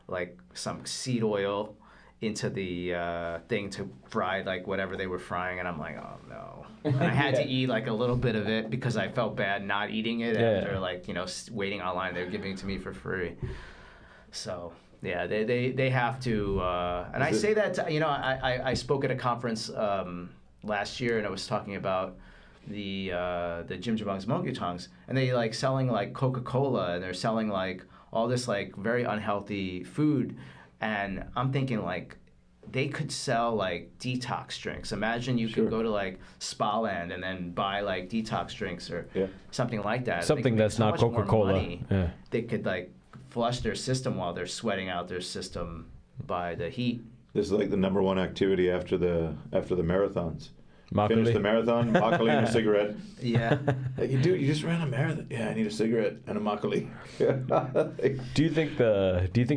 like some seed oil into the thing to fry like whatever they were frying, and I'm like, oh no. And I had to eat like a little bit of it because I felt bad not eating it after like waiting online. They were giving it to me for free. So yeah, they have to, and I say that I spoke at a conference last year, and I was talking about the Jimjibang's Monggutongs, and they like selling like Coca-Cola, and they're selling like all this like very unhealthy food, and I'm thinking like they could sell like detox drinks. Imagine you could go to like Spa Land and then buy like detox drinks or something like that. Something that's not Coca-Cola. Yeah. They could like flush their system while they're sweating out their system by the heat. This is like the number one activity after the marathons. Makgeolli. Finish the marathon, makgeolli and a cigarette. Yeah. Like, dude, you just ran a marathon. Yeah, I need a cigarette and a makgeolli. Do you think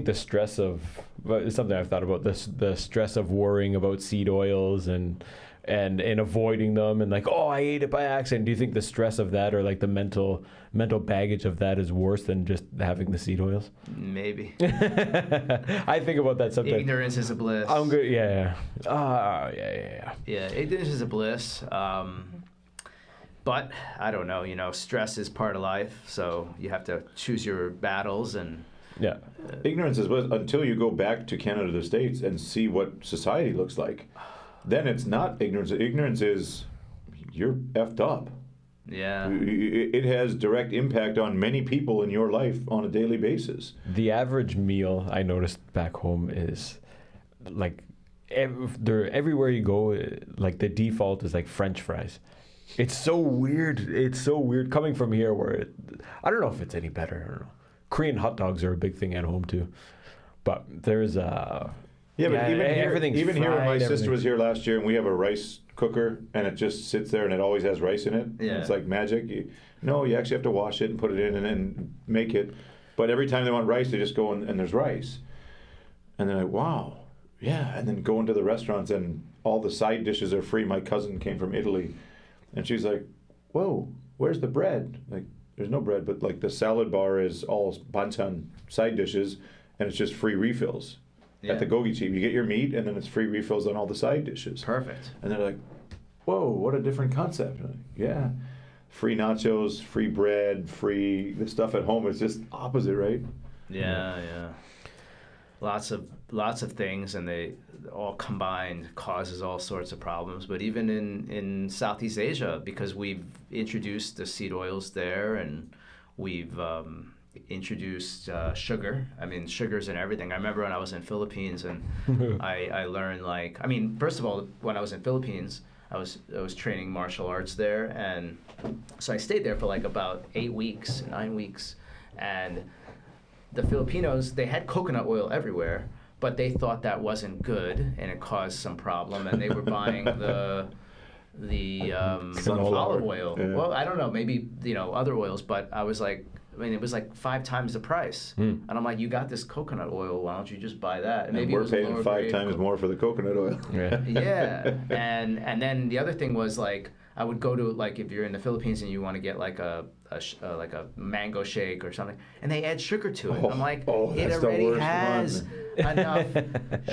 the stress of it's something I've thought about, the stress of worrying about seed oils and avoiding them and like, oh, I ate it by accident. Do you think the stress of that or like the mental baggage of that is worse than just having the seed oils? Maybe. I think about that sometimes. Ignorance is a bliss. I'm good. Yeah. Yeah, ignorance is a bliss. But I don't know. Stress is part of life, so you have to choose your battles and. Yeah. Ignorance is bliss until you go back to Canada, the States, and see what society looks like. Then it's not ignorance. Ignorance is you're effed up. Yeah. It has direct impact on many people in your life on a daily basis. The average meal I noticed back home is like everywhere you go, like the default is like French fries. It's so weird. It's so weird coming from here where I don't know if it's any better. I don't know. Korean hot dogs are a big thing at home too. But there's but even here when my sister was here last year and we have a rice cooker and it just sits there and it always has rice in it. Yeah. It's like magic. You actually have to wash it and put it in and then make it. But every time they want rice, they just go and there's rice. And they're like, wow. Yeah. And then go into the restaurants and all the side dishes are free. My cousin came from Italy and she's like, whoa, where's the bread? Like, there's no bread, but like the salad bar is all banchan side dishes and it's just free refills. Yeah. At the gogichi, you get your meat, and then it's free refills on all the side dishes. Perfect. And they're like, "Whoa, what a different concept!" Like, yeah, free nachos, free bread, free. The stuff at home is just opposite, right? Yeah. lots of things, and they all combined causes all sorts of problems. But even in Southeast Asia, because we've introduced the seed oils there, and we've introduced sugar. I mean, sugar's in everything. I remember when I was in Philippines, and I learned, like, I mean, first of all, when I was in Philippines, I was training martial arts there, and so I stayed there for like about 9 weeks, and the Filipinos, they had coconut oil everywhere, but they thought that wasn't good, and it caused some problem, and they were buying the olive oil. Yeah. Well, I don't know, maybe, other oils, but I was like, I mean, it was like 5 times the price. And I'm like, you got this coconut oil, why don't you just buy that? And maybe we're paying 5 times more for the coconut oil. Yeah. Yeah. And then the other thing was, like, I would go to, like, if you're in the Philippines and you want to get like a mango shake or something, and they add sugar to it. I'm like, it already has enough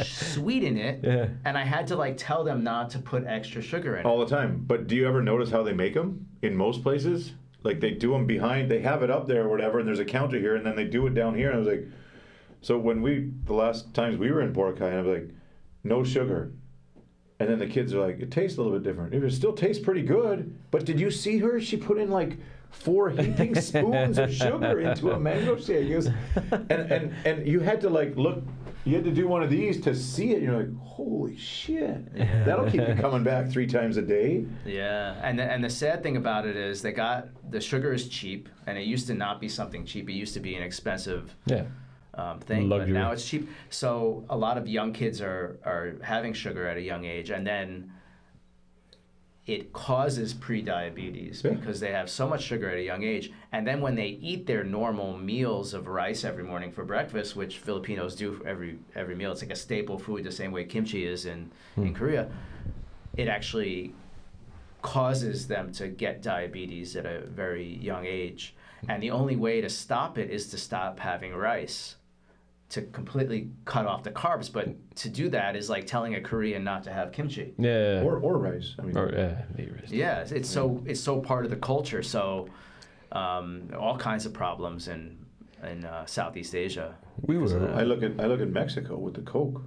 sweet in it, Yeah. and I had to, like, tell them not to put extra sugar in it. All the time. But do you ever notice how they make them in most places? Like, they do them behind, they have it up there or whatever, and there's a counter here, and then they do it down here. And I was like, so when the last times we were in Boracay, and I was like, no sugar. And then the kids are like, it tastes a little bit different. It still tastes pretty good. But did you see her? She put in like 4 heaping spoons of sugar into a mango shake. It was, and you had to, like, look, you had to do one of these to see it. You're like, holy shit. Yeah. That'll keep you coming back 3 times a day. Yeah, and the sad thing about it is the sugar is cheap, and it used to not be something cheap. It used to be an expensive thing, Luxury. but now it's cheap. So a lot of young kids are having sugar at a young age, and then it causes pre-diabetes because they have so much sugar at a young age. And then when they eat their normal meals of rice every morning for breakfast, which Filipinos do for every meal, it's like a staple food the same way kimchi is in Korea, it actually causes them to get diabetes at a very young age. And the only way to stop it is to stop having rice, to completely cut off the carbs. But to do that is like telling a Korean not to have kimchi. Yeah. Or rice. I mean, Yeah, it's so part of the culture. So all kinds of problems in Southeast Asia. I look at Mexico with the Coke.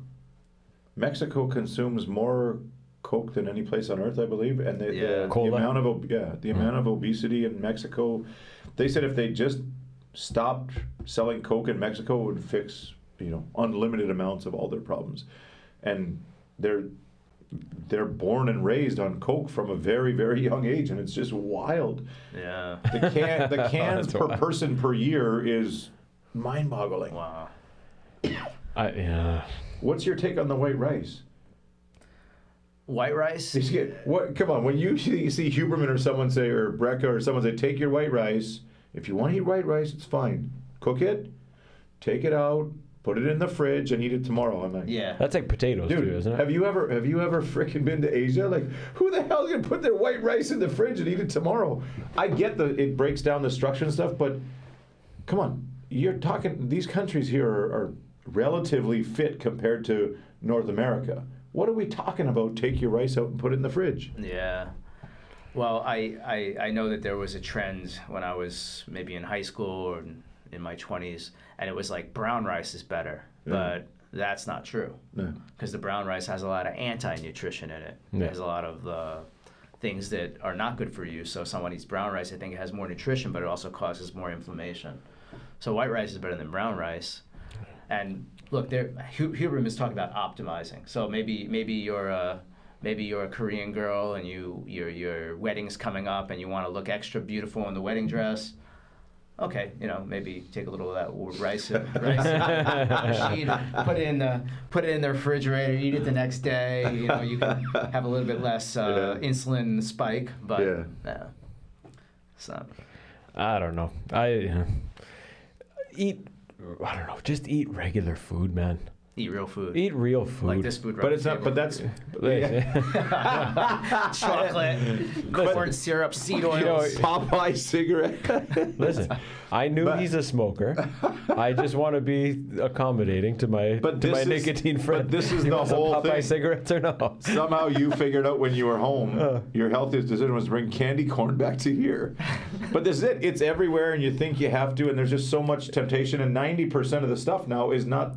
Mexico consumes more Coke than any place on earth, I believe, and the amount of obesity in Mexico. They said if they just stopped selling Coke in Mexico, it would fix unlimited amounts of all their problems. And they're born and raised on Coke from a very, very young age, and it's just wild. Yeah. The cans per person per year is mind-boggling. Wow. What's your take on the white rice? White rice? Come on, when you see Huberman or someone say, or Brecca or someone say, take your white rice. If you want to eat white rice, it's fine. Cook it, take it out, put it in the fridge, and eat it tomorrow. I'm like, Yeah. That's like potatoes dude, too, isn't it? have you ever frickin' been to Asia? Like, who the hell is gonna put their white rice in the fridge and eat it tomorrow? I get it breaks down the structure and stuff, but come on, you're talking. These countries here are relatively fit compared to North America. What are we talking about? Take your rice out and put it in the fridge. Yeah. Well, I know that there was a trend when I was maybe in high school or in my 20s, and it was like brown rice is better. Yeah. But that's not true. No. Because the brown rice has a lot of anti-nutrition in it. Yeah. It has a lot of things that are not good for you. So someone eats brown rice, I think it has more nutrition, but it also causes more inflammation. So white rice is better than brown rice. And look, Huberman is talking about optimizing. So maybe you're a Korean girl and your wedding's coming up and you want to look extra beautiful in the wedding dress. Okay, maybe take a little of that rice sheet, put it in the refrigerator, eat it the next day. You can have a little bit less insulin spike, but so I don't know. Just eat regular food, man. eat real food. Eat real food. Like this food right But it's not. But that's. chocolate, corn syrup, seed oils. Popeye cigarette. Listen, I knew he's a smoker. I just want to be accommodating to my nicotine friend. But this is You the want some whole Popeye thing. cigarettes or no? Somehow you figured out when you were home, your healthiest decision was to bring candy corn back to here. But this is it. It's everywhere, and you think you have to, and there's just so much temptation. And 90% of the stuff now is not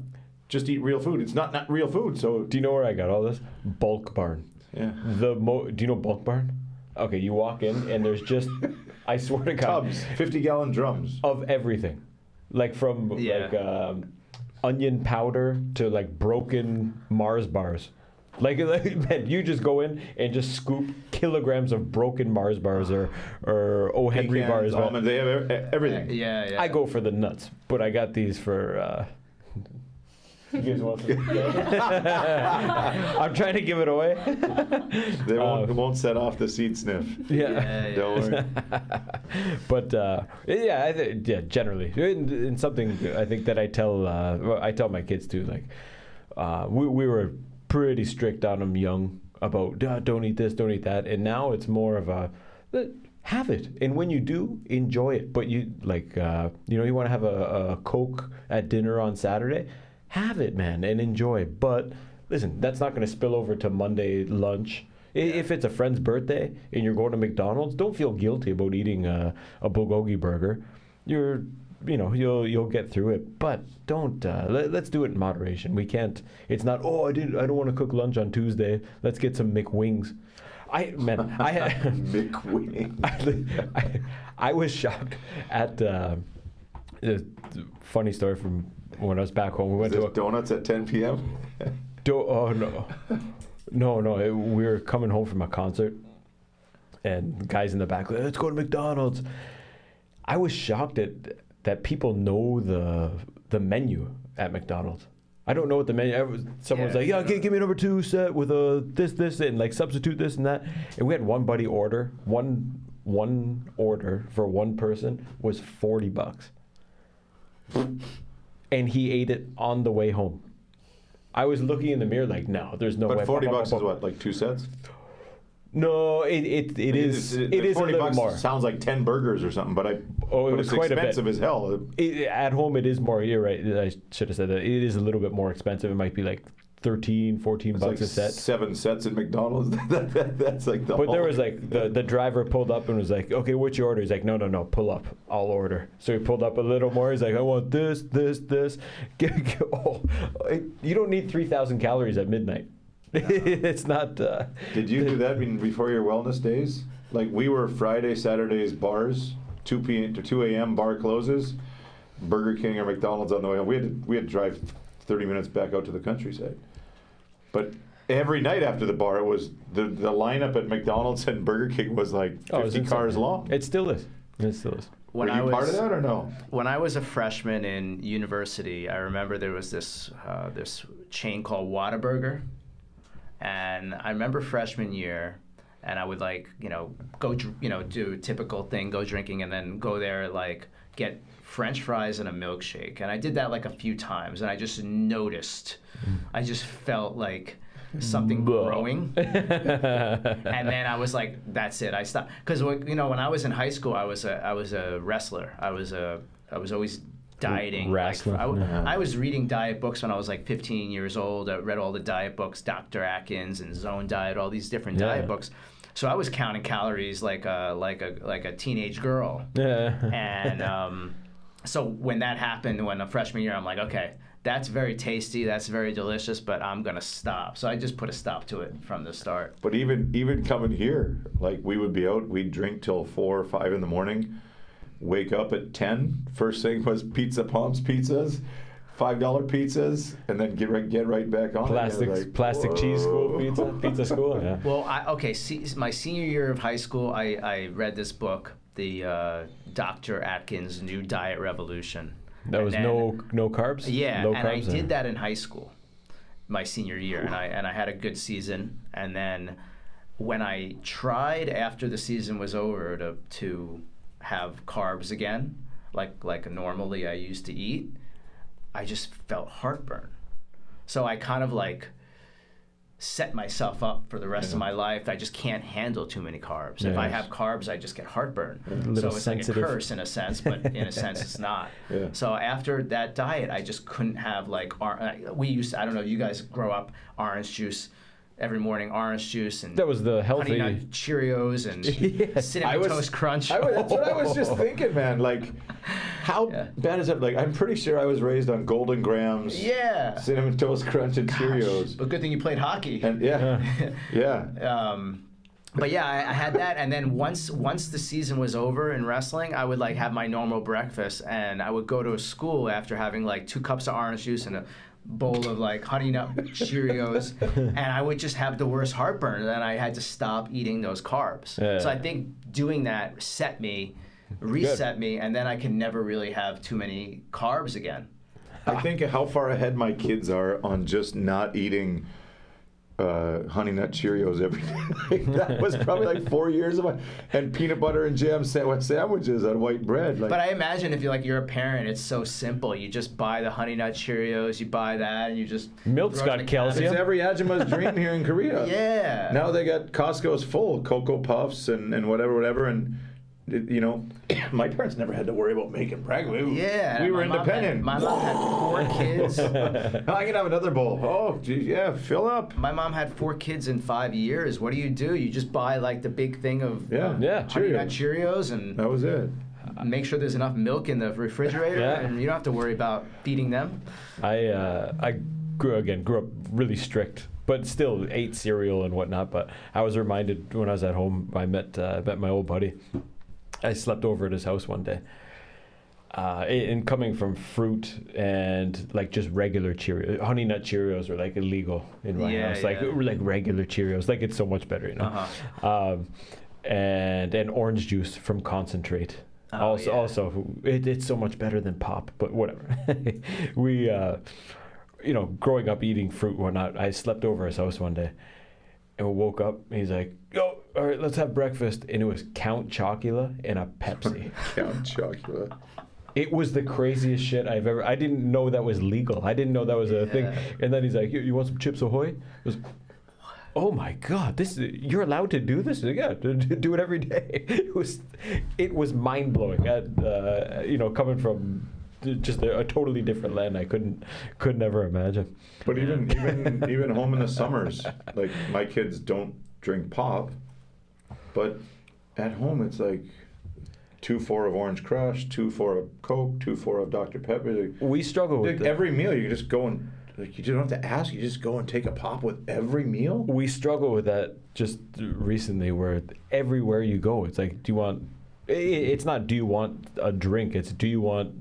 just eat real food. It's not real food. So Do you know where I got all this? Bulk Barn. yeah, Do you know Bulk Barn? Okay, you walk in and there's just, I swear to God, tubs, 50-gallon drums. of everything, like from onion powder to like broken Mars bars. Like man, you just go in and just scoop kilograms of broken Mars bars or O. Henry Pecans, bars. man. almonds, they have everything. Yeah. I go for the nuts, but I got these for. You guys want some? I'm trying to give it away. They won't set off the seed sniff. Yeah. Don't worry. But generally, in something I think that I tell my kids too. Like, we were pretty strict on them young about don't eat this, don't eat that, and now it's more of a have it, and when you do, enjoy it. But you you want to have a Coke at dinner on Saturday. Have it, man, and enjoy. But listen, that's not going to spill over to Monday lunch. If it's a friend's birthday and you're going to McDonald's, don't feel guilty about eating a bulgogi burger. You'll get through it, but don't. Let's do it in moderation. We can't. It's not. I don't want to cook lunch on Tuesday. Let's get some McWings. McWing. I was shocked at funny story from when I was back home. We went to donuts at 10 p.m. Oh no, we were coming home from a concert, and guys in the back, let's go to McDonald's. I was shocked that people know the menu at McDonald's. I don't know what the menu. Someone was like, give me a number 2 set with this, and like substitute this and that. And we had one buddy order one order for one person was $40. And he ate it on the way home. I was looking in the mirror like, no, there's no way. But $40 is what, like 2 sets? No, it is a little more. Sounds like 10 burgers or something, but was it's quite expensive a as bit. hell. At home, it is more. You're right. I should have said that. It is a little bit more expensive. It might be like $13-14 like a set. 7 sets at McDonald's. That's like the. But there was like the driver pulled up and was like, "Okay, what's your order?" He's like, "No, pull up. I'll order." So he pulled up a little more. He's like, "I want this." You don't need 3,000 calories at midnight. It's not. Did you do that before your wellness days? Like we were Friday, Saturdays bars, 2 p.m. to 2 a.m. bar closes, Burger King or McDonald's on the way home. We had to drive 30 minutes back out to the countryside. But every night after the bar, it was the lineup at McDonald's and Burger King was like 50 cars long. It still is. Were you part of that or no? When I was a freshman in university, I remember there was this chain called Whataburger. And I remember freshman year, and I would go do a typical thing, go drinking, and then go there get French fries and a milkshake. And I did that a few times, and I just noticed, I just felt like something growing. And then I was like, that's it. I stopped because when I was in high school, I was a wrestler. I was always dieting. Wrestling. I was reading diet books when I was 15 years old. I read all the diet books, Dr. Atkins and Zone Diet, all these different diet books. So I was counting calories like a teenage girl. Yeah. And so when that happened, when a freshman year, I'm like, okay, that's very tasty, that's very delicious, but I'm gonna stop. So I just put a stop to it from the start. But even coming here, we would be out, we'd drink till 4 or 5 in the morning. Wake up at 10. First thing was Pizza Pomp's pizzas, $5 pizzas, and then get right back on. Plastic cheese school pizza school. Yeah. Well, my senior year of high school, I read this book, the Dr. Atkins' New Diet Revolution. That was no carbs. Yeah, low and carbs, I did that in high school, my senior year, and I had a good season. And then when I tried after the season was over to have carbs again, like normally I used to eat, I just felt heartburn. So I kind of set myself up for the rest of my life. I just can't handle too many carbs. If I have carbs, I just get heartburn. So it's sensitive. like a curse in a sense, but in a sense it's not. Yeah. So after that diet, I just couldn't have I don't know, you guys grow up, orange juice every morning orange juice and That was the Honey healthy. Nut Cheerios and Yes. Cinnamon Toast Crunch. That's what I was just thinking, man. Like, how bad is that? Like, I'm pretty sure I was raised on Golden Grams, Yeah. Cinnamon Toast Crunch, and Cheerios. But good thing you played hockey. And yeah. But yeah, I had that, and then once the season was over in wrestling, I would like have my normal breakfast, and I would go to a school after having like 2 cups of orange juice and a bowl of like Honey Nut Cheerios, and I would just have the worst heartburn, and then I had to stop eating those carbs. Yeah. So I think doing that reset me, and then I can never really have too many carbs again. I think how far ahead my kids are on just not eating Honey Nut Cheerios every day. That was probably like 4 years of and peanut butter and jam sandwiches on white bread. Like, But I imagine if you're a parent, it's so simple. You just buy the Honey Nut Cheerios, you buy that, and you just Milk's throw it in got the calcium. it's cabinet. every Ajuma's dream here in Korea. Yeah. Now they got Costco's full Cocoa Puffs and whatever, and you know, my parents never had to worry about making breakfast. Yeah. We were my independent. Mom had 4 kids. I can have another bowl. Oh, geez, yeah, fill up. My mom had 4 kids in 5 years. What do? You just buy like the big thing of Yeah, Honey Nut Cheerios and That was it. make sure there's enough milk in the refrigerator, Yeah. and you don't have to worry about feeding them. I grew up really strict, but still ate cereal and whatnot. But I was reminded when I was at home, I met my old buddy. I slept over at his house one day. And coming from fruit and like just regular Cheerios, Honey Nut Cheerios are like illegal in my house. Like regular Cheerios, like it's so much better, you know. And orange juice from concentrate. Also, it's so much better than pop. But whatever. We, growing up eating fruit and whatnot, I slept over his house one day. And we woke up, and he's like, "Yo, all right, let's have breakfast." And it was Count Chocula and a Pepsi. Count Chocula. It was the craziest shit I've ever. I didn't know that was legal. I didn't know that was a thing. And then he's like, "You want some Chips Ahoy?" It was, oh my God! You're allowed to do this? Yeah, do it every day. It was mind blowing. Coming from just a totally different land, I could never imagine. But even home in the summers, like my kids don't drink pop, but at home it's like 2-4 of Orange Crush, 2-4 of Coke, 2-4 of Dr. Pepper. Like, We struggle with every meal. You just go and like you don't have to ask. You just go and take a pop with every meal. We struggle with that just recently, where everywhere you go, it's like, do you want? It's not do you want a drink. It's do you want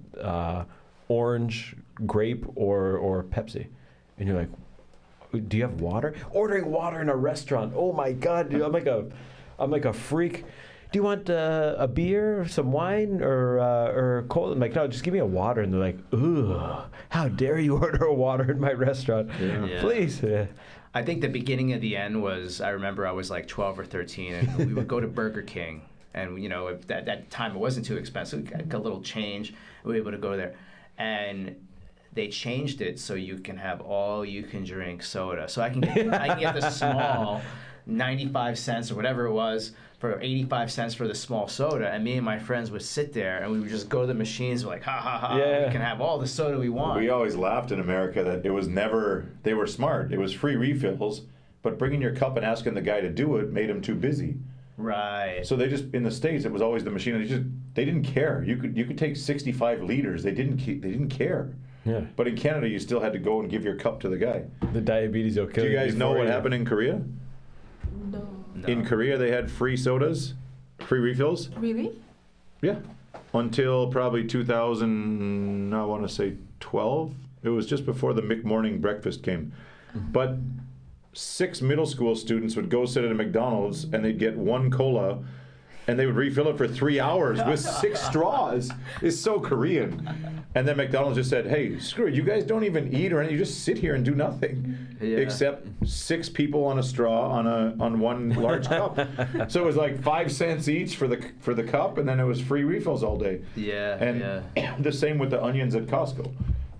orange, grape, or Pepsi? And you're like, do you have water? Ordering water in a restaurant. Oh my God, dude, I'm like a freak. Do you want a beer, some wine, or cola? I'm like, no, just give me a water. And they're like, ugh, how dare you order a water in my restaurant? Yeah. Please. I think the beginning of the end was, I remember I was like 12 or 13, and we would go to Burger King. And, at that time it wasn't too expensive. Like a little change. We were able to go there. And they changed it so you can have all you can drink soda. So I can get the small 95 cents or whatever it was for 85 cents for the small soda. And me and my friends would sit there and we would just go to the machines. We're like, ha, ha, ha. Yeah. We can have all the soda we want. We always laughed in America that it was never, they were smart. It was free refills, but bringing your cup and asking the guy to do it made him too busy. Right. So they just, in the States, it was always the machine. They didn't care. You could take 65 liters. They didn't care. Yeah. But in Canada, you still had to go and give your cup to the guy. The diabetes will kill Do you. you guys know what happened in Korea? No. In Korea, they had free sodas, free refills. Really? Yeah. Until probably 2000, I want to say 12. It was just before the McMorning breakfast came. But 6 middle school students would go sit at a McDonald's and they'd get 1 cola and they would refill it for 3 hours with 6 straws. It's so Korean. And then McDonald's just said, hey, screw it, you guys don't even eat or anything, you just sit here and do nothing. Yeah. Except 6 people on a straw on one large cup. So it was like 5 cents each for the cup, and then it was free refills all day. Yeah. And the same with the onions at Costco.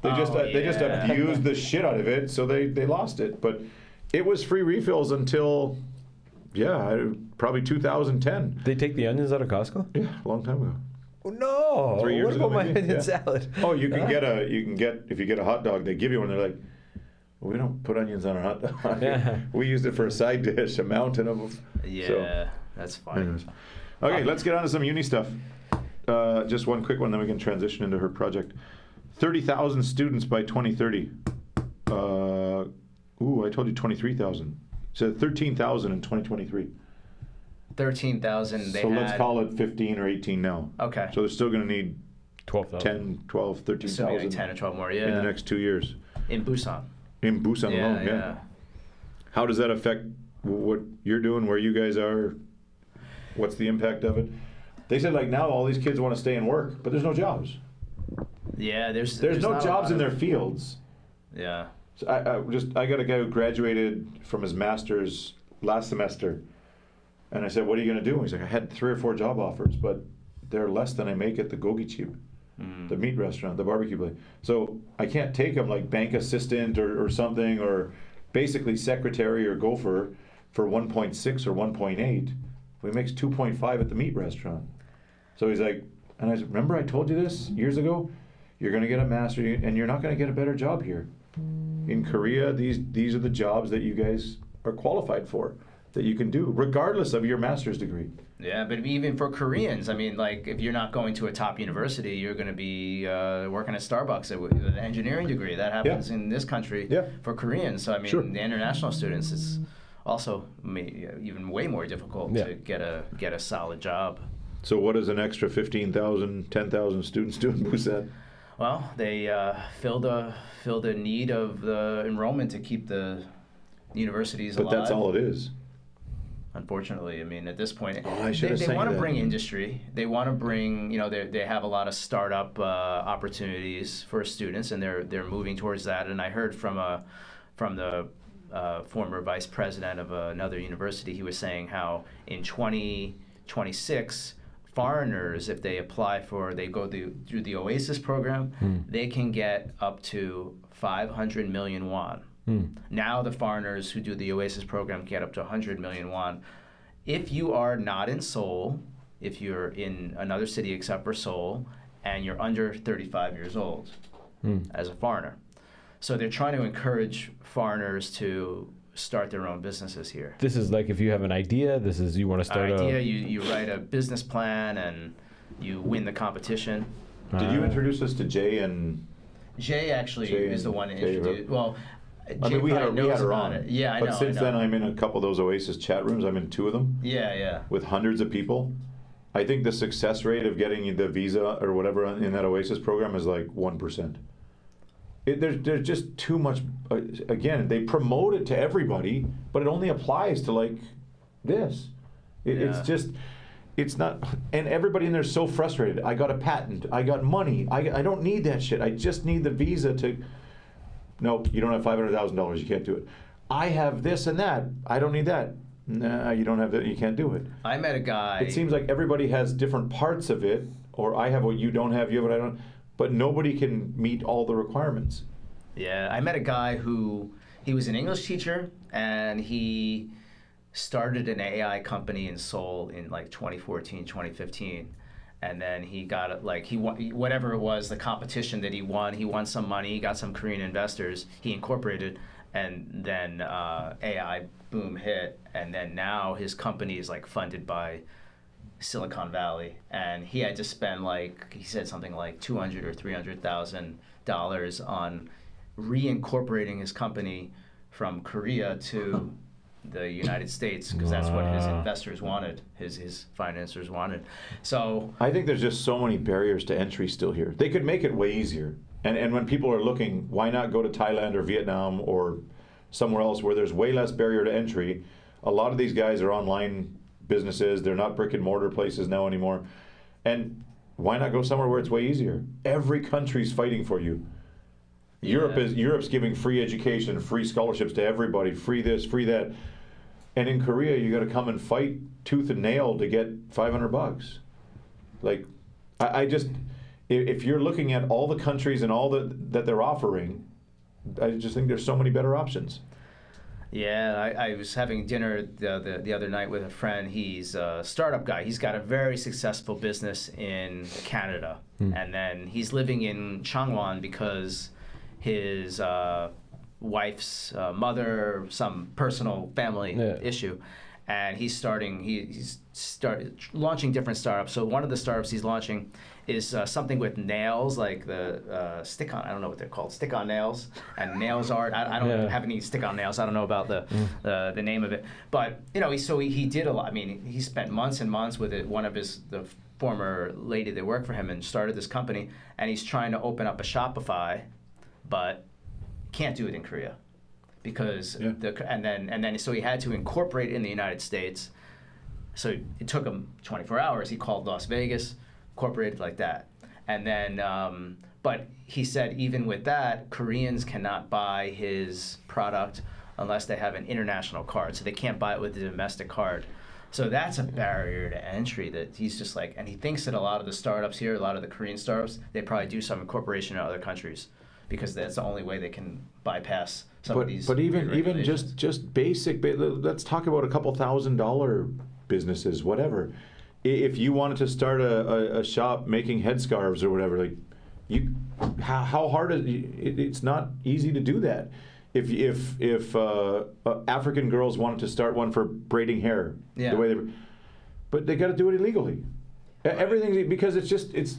They just yeah. abused the shit out of it, so they lost it. But it was free refills until, probably 2010. They take the onions out of Costco? Yeah, a long time ago. Oh, no. 3 years what ago, about my maybe? onion Yeah. salad? Oh, if you get a hot dog, they give you one. They're like, We don't put onions on our hot dog. Yeah. We used it for a side dish, a mountain of them. Yeah, So, that's funny. anyways. Okay, let's get on to some uni stuff. Just one quick one, then we can transition into her project. 30,000 students by 2030. I told you 23,000. So 13,000 in 2023. 13,000. So let's call it 15 or 18 now. Okay. So they're still going to need 12,000. 10, 12, Assuming like 13,000 10 or 12 more, yeah. in the next 2 years. In Busan. In Busan alone, yeah. How does that affect what you're doing, where you guys are? What's the impact of it? They said like now all these kids want to stay and work, but there's no jobs. Yeah, there's no not a jobs lot in their of- fields. Yeah. So I got a guy who graduated from his master's last semester, and I said, "What are you going to do?" He's like, "I had 3 or 4 job offers, but they're less than I make at the Gogi Cheap, the meat restaurant, the barbecue place. So I can't take him like bank assistant or something, or basically secretary or gopher for 1.6 or 1.8. He makes 2.5 at the meat restaurant." So he's like, and I said, "Remember I told you this years ago? You're going to get a master, and you're not going to get a better job here. In Korea, these are the jobs that you guys are qualified for, that you can do, regardless of your master's degree." Yeah, but even for Koreans, I mean, like, if you're not going to a top university, you're going to be working at Starbucks with an engineering degree. That happens in this country for Koreans. So, I mean, Sure. the international students, it's also even way more difficult to get a solid job. So what does an extra 15,000, 10,000 students do in Busan? Well, they fill the need of the enrollment to keep the universities alive. But that's all it is. Unfortunately, I mean, at this point, I should have they sent want you to that. bring industry. They want to bring, they have a lot of startup opportunities for students, and they're moving towards that. And I heard from the former vice president of another university, he was saying how in 2026, foreigners, if they go through the Oasis program, they can get up to 500 million won. Now the foreigners who do the Oasis program get up to 100 million won. If you are not in Seoul, if you're in another city except for Seoul, and you're under 35 years old as a foreigner. So they're trying to encourage foreigners to start their own businesses here. This is like if you have an idea, you want to start You write a business plan and you win the competition. Did you introduce us to Jay and... Jay actually is the one who introduced. Well, I mean, we had knows her about on. it. Yeah, I But know. since I know. then, I'm in a couple of those Oasis chat rooms. I'm in 2 of them Yeah. with hundreds of people. I think the success rate of getting the visa or whatever in that Oasis program is like 1%. There's just too much. Again, they promote it to everybody, but it only applies to like this. It's not. And everybody in there is so frustrated. I got a patent. I got money. I don't need that shit. I just need the visa to. No, you don't have $500,000. You can't do it. I have this and that. I don't need that. Nah, you don't have that. You can't do it. I met a guy. It seems like everybody has different parts of it, or I have what you don't have, you have what I don't. But nobody can meet all the requirements. Yeah, I met a guy he was an English teacher, and he started an AI company in Seoul in like 2014, 2015. And then he got it, like, he won, whatever it was, the competition that he won some money, he got some Korean investors, he incorporated, and then AI boom hit, and then now his company is like funded by Silicon Valley, and he had to spend like, he said something like $200,000 or $300,000 on reincorporating his company from Korea to the United States, because that's what his investors wanted, his financiers wanted. So I think there's just so many barriers to entry still here. They could make it way easier. And when people are looking, why not go to Thailand or Vietnam or somewhere else where there's way less barrier to entry? A lot of these guys are online businesses. They're not brick and mortar places now anymore. And why not go somewhere where it's way easier? Every country's fighting for you. Europe's giving free education, free scholarships to everybody, free this, free that. And in Korea, you got to come and fight tooth and nail to get $500. Like, I just, if you're looking at all the countries and all that they're offering, I just think there's so many better options. Yeah, I was having dinner the other night with a friend. He's a startup guy. He's got a very successful business in Canada. And then he's living in Changwon because his wife's mother, some personal family issue. And he's started launching different startups. So one of the startups he's launching is something with nails, like the stick-on, I don't know what they're called, stick-on nails, and nails art. I don't have any stick-on nails. I don't know about the name of it. But, you know, he did a lot. I mean, he spent months and months with it. One of the former lady that worked for him and started this company, and he's trying to open up a Shopify, but can't do it in Korea. Because and then so he had to incorporate it in the United States. So it took him 24 hours. He called Las Vegas, incorporated like that, and then but he said even with that, Koreans cannot buy his product unless they have an international card. So they can't buy it with a domestic card. So that's a barrier to entry that he's just like, and he thinks that a lot of the startups here, a lot of the Korean startups, they probably do some incorporation in other countries because that's the only way they can bypass some of these. But even just basic, let's talk about a couple $1,000 businesses, whatever. If you wanted to start a shop making headscarves or whatever, like how hard is it's not easy to do that. If African girls wanted to start one for braiding hair, the way but they got to do it illegally. Everything because it's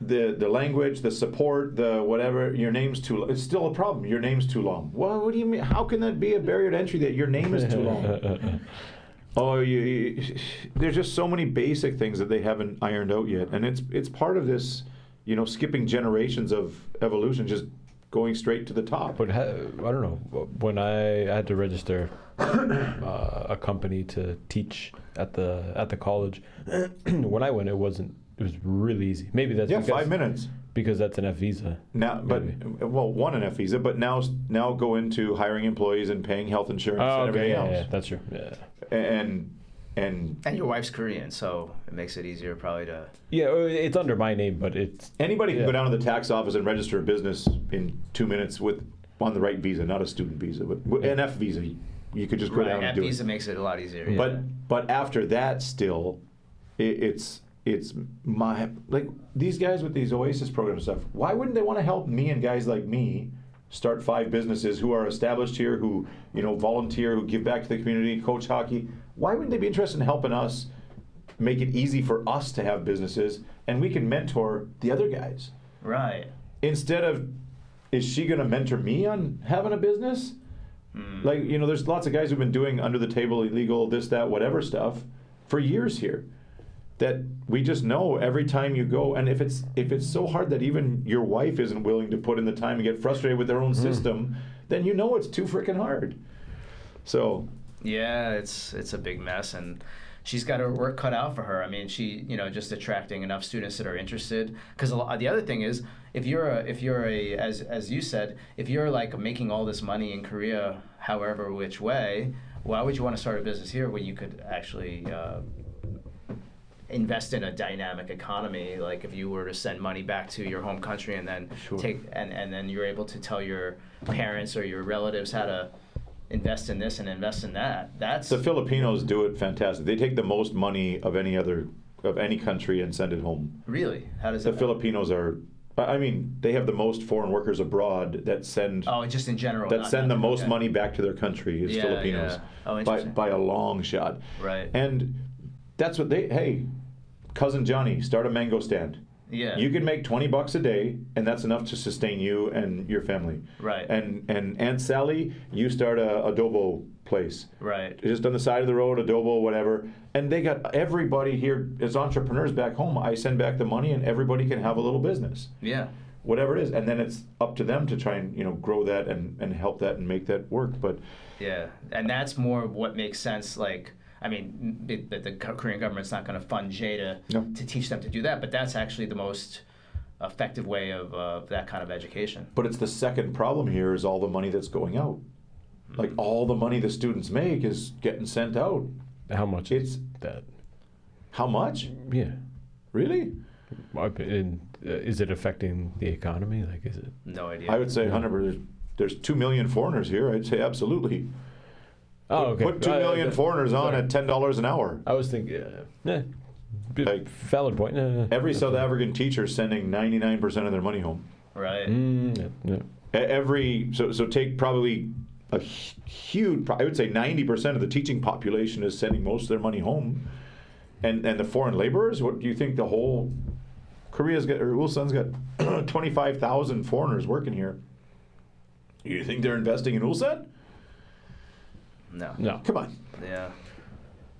the language, the support, the whatever. Your name's too. It's still a problem. Your name's too long. Well, what do you mean? How can that be a barrier to entry that your name is too long? There's just so many basic things that they haven't ironed out yet, and it's part of this, skipping generations of evolution, just going straight to the top. But I don't know. When I had to register a company to teach at the college, when I went, it was really easy. Maybe that's because, 5 minutes. Because that's an F visa. Now, one an F visa, but now go into hiring employees and paying health insurance and everything else. Yeah, that's true. Yeah. And your wife's Korean, so it makes it easier probably to. Yeah, it's under my name, but it's anybody can go down to the tax office and register a business in 2 minutes on the right visa, not a student visa, but an F visa. You could just go down and do it. F visa makes it a lot easier. Yeah. But after that, still, it's my these guys with these Oasis programs and stuff. Why wouldn't they want to help me and guys like me start 5 businesses who are established here, who volunteer, who give back to the community, coach hockey? Why wouldn't they be interested in helping us make it easy for us to have businesses, and we can mentor the other guys? Right. Instead of, is she going to mentor me on having a business? There's lots of guys who've been doing under the table, illegal, this, that, whatever stuff for years here. That we just know every time you go, and if it's so hard that even your wife isn't willing to put in the time and get frustrated with their own system, then it's too freaking hard. So yeah, it's a big mess, and she's got her work cut out for her. I mean, she just attracting enough students that are interested. Because the other thing is, if you're as you said, if you're like making all this money in Korea, however which way, why would you want to start a business here when you could actually invest in a dynamic economy? Like if you were to send money back to your home country and then take and then you're able to tell your parents or your relatives how to invest in this and invest in that. That's the Filipinos do it fantastic. They take the most money of any country and send it home. Really? How does the Filipinos are? I mean, they have the most foreign workers abroad that send. Oh, just in general. That send the most money back to their country is Filipinos. Yeah. Oh, interesting. By a long shot. Right. And that's what hey, cousin Johnny, start a mango stand. Yeah. You can make $20 a day, and that's enough to sustain you and your family. Right. And Aunt Sally, you start a adobo place. Right. Just on the side of the road, adobo, whatever. And they got everybody here as entrepreneurs back home. I send back the money, and everybody can have a little business. Yeah. Whatever it is, and then it's up to them to try and grow that and help that and make that work. But yeah, and that's more what makes sense. Like, I mean, the Korean government's not going to fund Jay to teach them to do that, but that's actually the most effective way of that kind of education. But it's the second problem here is all the money that's going out. Like all the money the students make is getting sent out. How much is that? How much? Yeah. Really? Is it affecting the economy? Like, is it? No idea. I would say 100%. There's 2 million foreigners here. I'd say absolutely. Oh, okay. Put 2 million foreigners on at $10 an hour. I was thinking, valid point. Every South African teacher is sending 99% of their money home. Right. Yeah. So take probably a huge, I would say 90% of the teaching population is sending most of their money home. And the foreign laborers, what do you think the whole Korea's got, or Ulsan's got 25,000 foreigners working here. You think they're investing in Ulsan? No. Come on. Yeah.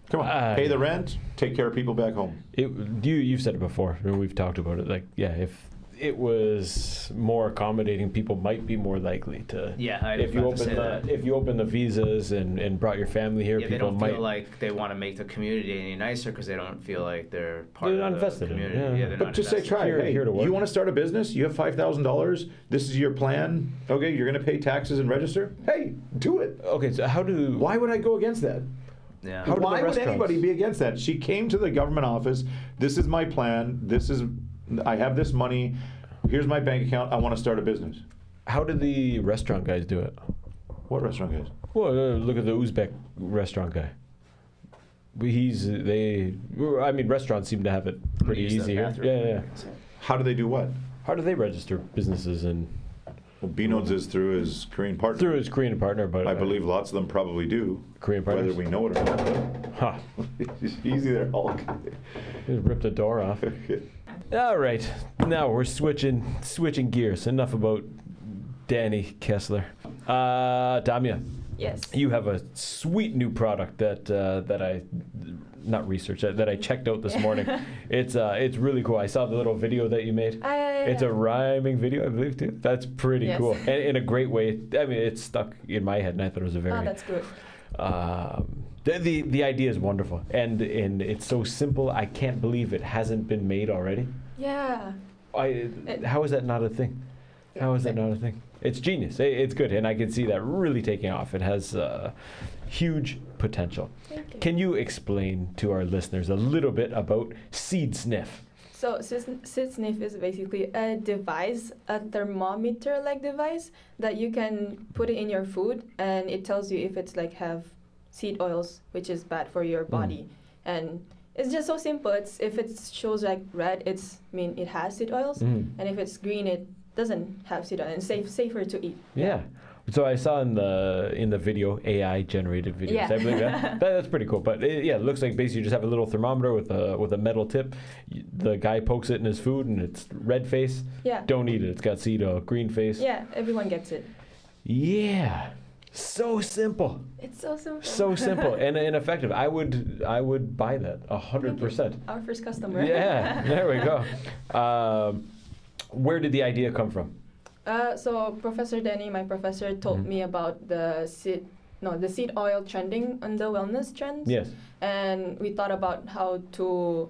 Come on. Pay the rent, take care of people back home. You've said it before, and we've talked about it. Like, yeah, if it was more accommodating, people might be more likely to. Yeah, if you open the visas and brought your family here, people they don't might feel like they want to make the community any nicer because they don't feel like they're part They're not of the invested in it, community. yeah. They're But not just say, invested. try. Hey, Here to work. you want to start a business? You have $5,000. This is your plan. Okay, you're going to pay taxes and register. Hey, do it. Okay, so Why would I go against that? Yeah. How do the Why would restaurants- anybody be against that? She came to the government office. This is my plan. I have this money. Here's my bank account. I want to start a business. How did the restaurant guys do it? What restaurant guys? Well, look at the Uzbek restaurant guy. Restaurants seem to have it pretty Use the easy here. bathroom. Yeah. How do they do what? How do they register businesses and Well, Binodes is through his Korean partner. through his Korean partner? But I believe lots of them probably do. Korean partners. Whether we know it or not. Huh. Easy there, Hulk. Just ripped the door off. All right, now we're switching gears. Enough about Danny Kessler. Damia, Yes. you have a sweet new product that I not researched that I checked out this morning. It's really cool. I saw the little video that you made. It's a rhyming video, I believe, too. That's pretty Yes. cool, and in a great way. I mean, it's stuck in my head, and I thought it was a very. Oh, that's good. The idea is wonderful, and it's so simple. I can't believe it hasn't been made already. Yeah. How is that not a thing? How is that not a thing? It's genius. It's good, and I can see that really taking off. It has huge potential. Thank you. Can you explain to our listeners a little bit about SeedSniff? So SeedSniff is basically a device, a thermometer-like device that you can put it in your food, and it tells you if it's like have seed oils, which is bad for your body. And it's just so simple. If it shows like red, it has seed oils, and if it's green, it doesn't have seed oil, and safer to eat. Yeah. So I saw in the video, AI generated videos. Yeah. I believe that's pretty cool. But it looks like basically you just have a little thermometer with a metal tip. The guy pokes it in his food and it's red face. Yeah. Don't eat it. It's got seed oil. Green face. Yeah, everyone gets it. Yeah. So simple. It's so simple. So simple and effective. I would buy that 100%. Our first customer. Yeah. There we go. Where did the idea come from? So Professor Denny, my professor, told me about the seed oil trending on the wellness trends. Yes. And we thought about how to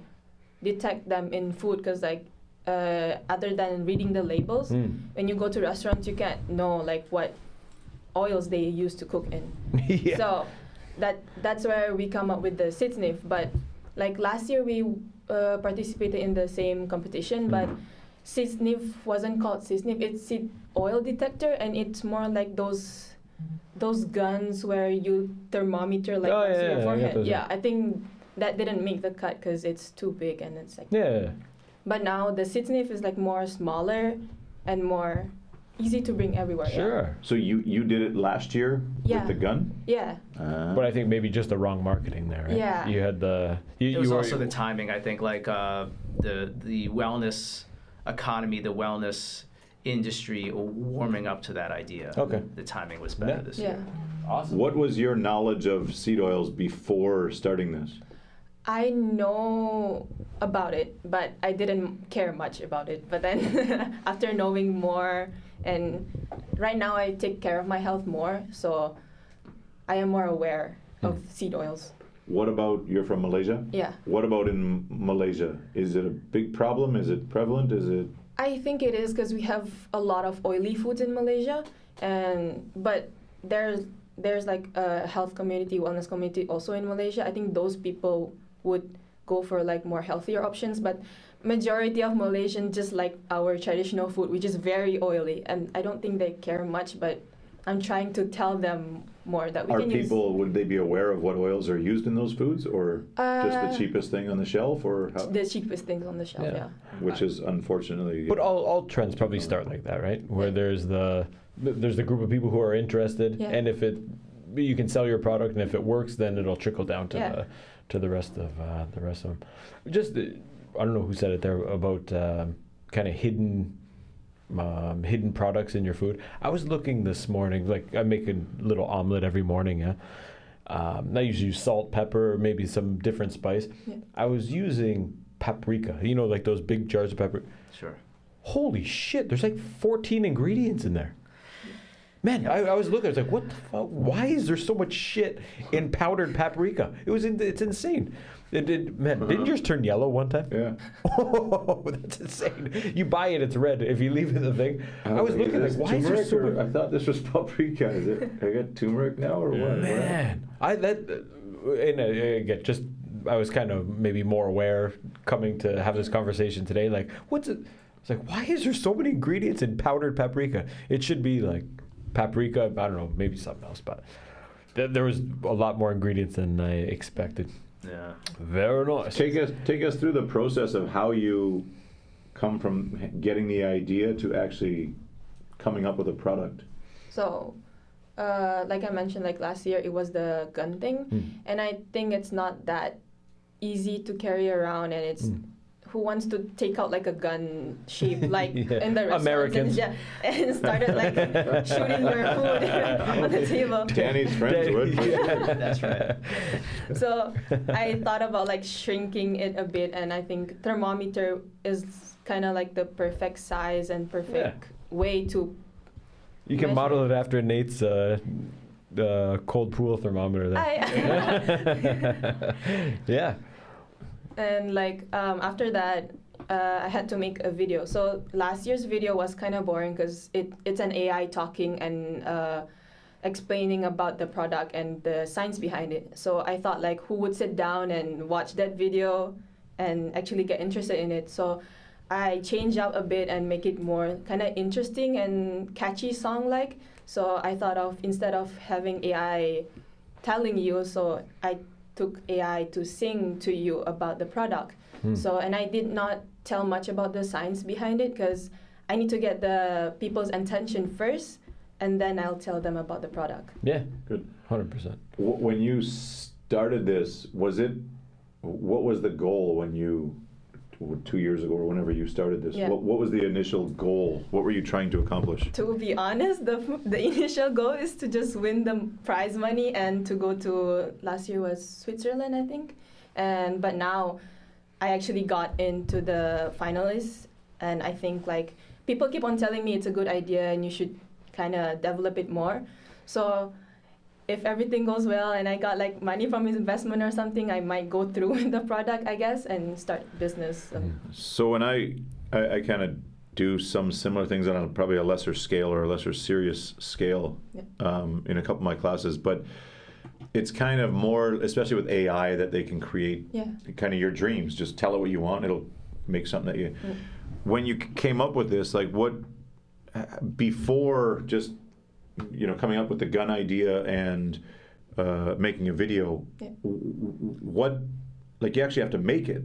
detect them in food, because other than reading the labels, when you go to restaurants, you can't know like what oils they use to cook in. Yeah. So that's where we come up with the SeedSniff. But like last year we participated in the same competition, but SeedSniff wasn't called SeedSniff. It's seed oil detector, and it's more like those guns where you thermometer like up to your forehead. Yeah, I think that didn't make the cut because it's too big and it's like. Yeah. But now the SeedSniff is like more smaller and more easy to bring everywhere. Sure. So you did it last year with the gun? Yeah. But I think maybe just the wrong marketing there, right? Yeah. You had It was also the timing. I think like the wellness economy, the wellness industry warming up to that idea. Okay. The timing was better this Yeah. year. Awesome. What was your knowledge of seed oils before starting this? I know about it, but I didn't care much about it. But then after knowing more, and right now I take care of my health more, so I am more aware of seed oils. What about, you're from Malaysia? Yeah. What about in Malaysia? Is it a big problem? Is it prevalent? Is it? I think it is because we have a lot of oily foods in Malaysia, but there's like a health community, wellness community also in Malaysia. I think those people would go for like more healthier options, but majority of Malaysians just like our traditional food, which is very oily, and I don't think they care much, but I'm trying to tell them more that we can use. Would they be aware of what oils are used in those foods, or just the cheapest thing on the shelf, or how? The cheapest things on the shelf, yeah. Which is unfortunately. But all trends probably start like that, right? Where there's the there's the group of people who are interested, Yeah. and if you can sell your product, and if it works, then it'll trickle down to Yeah. the rest of them. Just I don't know who said it there about kind of hidden products in your food. I was looking this morning, like I make a little omelet every morning. Yeah, I usually use salt, pepper, maybe some different spice. Yeah. I was using paprika. Like those big jars of pepper. Sure. Holy shit! There's like 14 ingredients in there. Man, I was looking. I was like, "What the fuck? Why is there so much shit in powdered paprika?" It's insane. Didn't yours turn yellow one time? Yeah. Oh, that's insane. You buy it, it's red. If you leave it in the thing, I was looking like, why is there so much? I thought this was paprika. Is it? I got turmeric now or what? Man, I was kind of maybe more aware coming to have this conversation today. Like, what's it? It's like, why is there so many ingredients in powdered paprika? It should be like paprika. I don't know, maybe something else, but there was a lot more ingredients than I expected. Yeah. Very nice. Take us through the process of how you come from getting the idea to actually coming up with a product. So, like I mentioned, like last year, it was the gun thing, and I think it's not that easy to carry around, and it's who wants to take out like a gun shape like in the restaurants Americans. and started like shooting your food on the table. Danny's friends would. That's right. So I thought about like shrinking it a bit, and I think thermometer is kind of like the perfect size and perfect way to. You can model it after Nate's cold pool thermometer there. Yeah. And like after that, I had to make a video. So last year's video was kind of boring because it's an AI talking and explaining about the product and the science behind it. So I thought like who would sit down and watch that video and actually get interested in it. So I changed up a bit and make it more kind of interesting and catchy song-like. So I thought of, instead of having AI telling you, so I took AI to sing to you about the product. So, and I did not tell much about the science behind it because I need to get the people's attention first, and then I'll tell them about the product. Yeah, Good. 100%. When you started this, what was the goal when you, 2 years ago or whenever you started this? Yeah. What was the initial goal? What were you trying to accomplish? To be honest, the initial goal is to just win the prize money and to go to, last year was Switzerland, I think. But now I actually got into the finalists, and I think like people keep on telling me it's a good idea and you should kind of develop it more. So if everything goes well and I got like money from his investment or something, I might go through with the product, I guess, and start business. So when I kind of do some similar things on probably a lesser scale or a lesser serious scale in a couple of my classes, but it's kind of more, especially with AI, that they can create kind of your dreams. Just tell it what you want, it'll make something that you. When you came up with this, like what before just coming up with the gun idea and making a video, what, like you actually have to make it.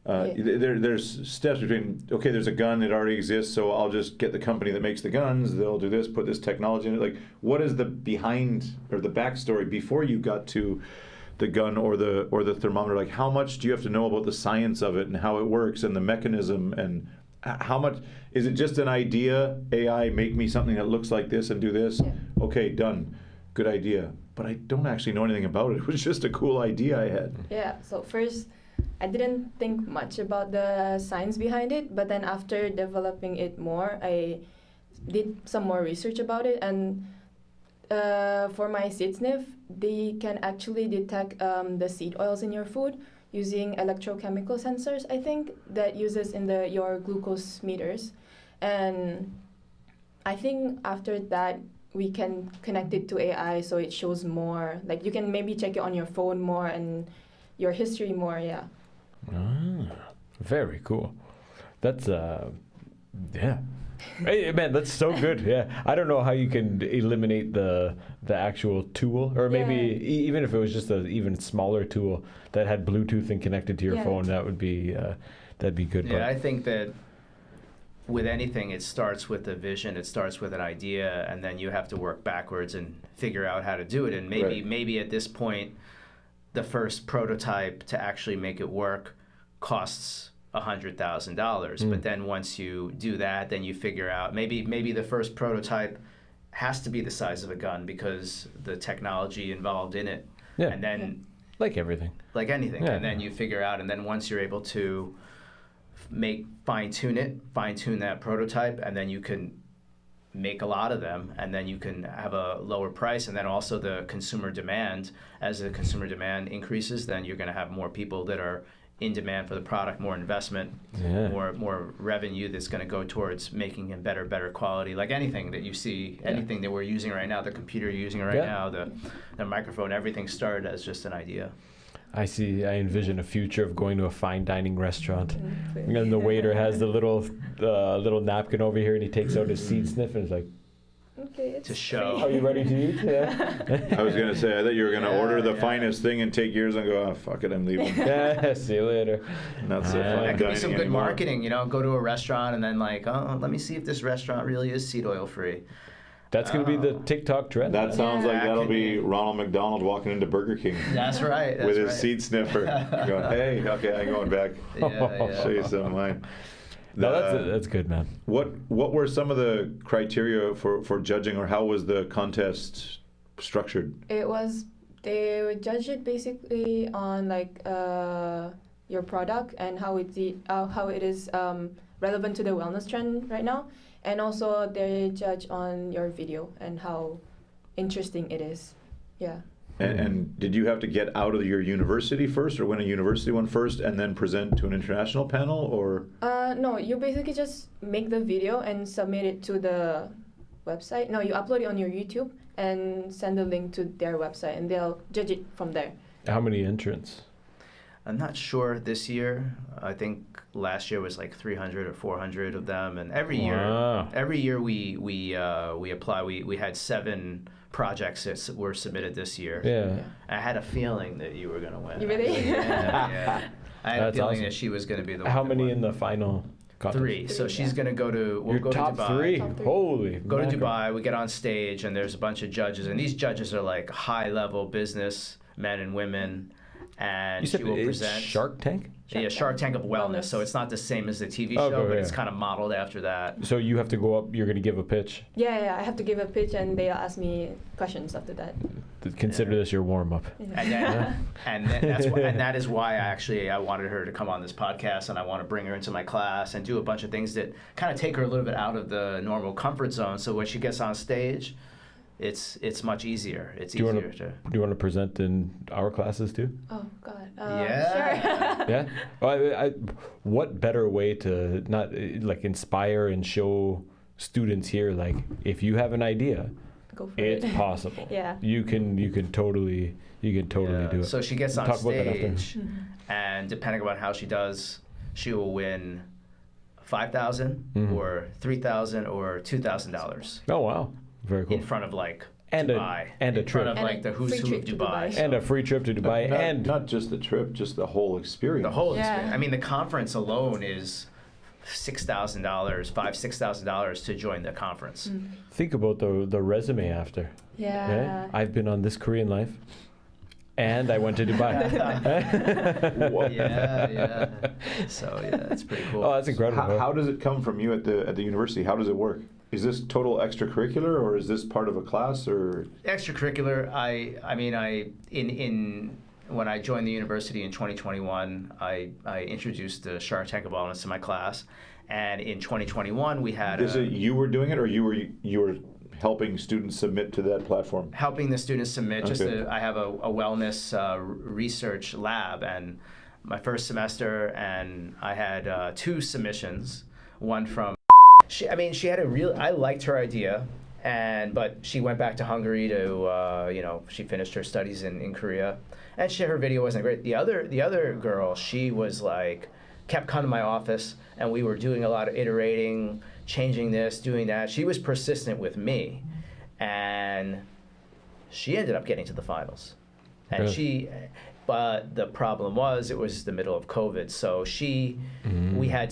There's steps between, okay, there's a gun, it already exists, so I'll just get the company that makes the guns, they'll do this, put this technology in it. Like, what is the behind or the backstory before you got to the gun or the thermometer? Like, how much do you have to know about the science of it and how it works and the mechanism, and how much is it just an idea? AI, make me something that looks like this and do this. Okay, done. Good idea. But I don't actually know anything about it. It was just a cool idea I had. Yeah. So first, I didn't think much about the science behind it, but then after developing it more, I did some more research about it, and for my SeedSniff, they can actually detect the seed oils in your food using electrochemical sensors, I think, that uses in your glucose meters. And I think after that, we can connect it to AI so it shows more. Like you can maybe check it on your phone more and your history more, Very cool. That's, Hey, man, that's so good. Yeah, I don't know how you can eliminate the actual tool, or maybe even if it was just an even smaller tool that had Bluetooth and connected to your phone, that would be that'd be good. Yeah, I think that with anything, it starts with a vision, it starts with an idea, and then you have to work backwards and figure out how to do it. And maybe at this point, the first prototype to actually make it work costs $100,000. But then once you do that, then you figure out maybe the first prototype has to be the size of a gun because the technology involved in it. Yeah. And then Like everything. like anything. Yeah. And then you figure out, and then once you're able to fine-tune that prototype, and then you can make a lot of them, and then you can have a lower price, and then also the consumer demand, as the consumer demand increases, then you're going to have more people that are in demand for the product, more investment, more revenue that's going to go towards making it better quality. Like anything that you see, anything that we're using right now, the computer you're using right now, the microphone, everything started as just an idea. I envision a future of going to a fine dining restaurant, and the waiter has the little napkin over here, and he takes out his SeedSniff and is like, Okay, it's To show. "Are you ready to eat?" Yeah. I was going to say, I thought you were going to order the finest thing and take yours and go, oh, fuck it, I'm leaving. Yeah, see you later. Not so fine That could be dining some good anymore. marketing, go to a restaurant and then like, oh, let me see if this restaurant really is seed oil free. That's going to be the TikTok trend. That sounds like That that'll could be be. Ronald McDonald walking into Burger King That's right. That's with his right. seed sniffer going, hey, okay, I'm going back. I'll show you some of mine. No, that's good, man. What were some of the criteria for judging, or how was the contest structured? They would judge it basically on like your product and how it is relevant to the wellness trend right now, and also they judge on your video and how interesting it is. Yeah. And did you have to get out of your university first, or win a university one first, and then present to an international panel, or? No, you basically just make the video and submit it to the website. No, you upload it on your YouTube and send the link to their website, and they'll judge it from there. How many entrants? I'm not sure this year. I think last year was like 300 or 400 of them, and every year we apply. We had 7 projects that were submitted this year. Yeah. I had a feeling that you were going to win. You really? Yeah. I had That's a feeling awesome. that she was going to be the one. How that many won. in the final contest? 3. So she's going to go to. We'll Your go top to Dubai. 3? Top 3. Holy Go to mackerel. Dubai. We get on stage, and there's a bunch of judges, and these judges are like high-level business men and women, and You said she will it's present. Shark Tank? Yeah, Shark Tank of wellness. Wellness. So it's not the same as the TV Oh, show, but yeah. it's kind of modeled after that. So you have to go up, you're going to give a pitch. Yeah, I have to give a pitch, and they'll ask me questions after that. Consider this your warm-up. And then, and that is why I wanted her to come on this podcast, and I want to bring her into my class and do a bunch of things that kind of take her a little bit out of the normal comfort zone. So when she gets on stage, it's much easier. It's Do you easier wanna- to. Do you want to present in our classes too? Oh God. Yeah. Sure. Yeah. Well, what better way to not like inspire and show students here, like, if you have an idea, Go for it's it. possible. Yeah. You can totally do it. So she gets on Talk about that after. stage, and depending on how she does, she will win $5,000 or $3,000 or $2,000 Oh wow, very cool. in front of like And Dubai, a in trip. front of And like a the who's free who of trip to Dubai. Dubai. And a free trip to Dubai, and not just the trip, just the whole experience. The whole Yeah. experience. I mean, the conference alone is $6,000 to join the conference. think about the resume after. Yeah. I've been on This Korean Life, and I went to Dubai. Yeah. So yeah, that's pretty cool. Oh, that's incredible. How does it come from you at the university? How does it work? Is this total extracurricular, or is this part of a class, or? Extracurricular. When I joined the university in 2021, I introduced the Shark Tank of Wellness to my class, and in 2021 we had Is it you were doing it, or you were helping students submit to that platform? helping the students submit. Okay. I have a wellness research lab, and my first semester, and I had 2 submissions. One from she had I liked her idea, but she went back to Hungary to she finished her studies in Korea, and her video wasn't great. The other girl, she was like kept coming to my office, and we were doing a lot of iterating, changing this, doing that. She was persistent with me, and she ended up getting to the finals. And Really? But the problem was it was the middle of COVID, so we had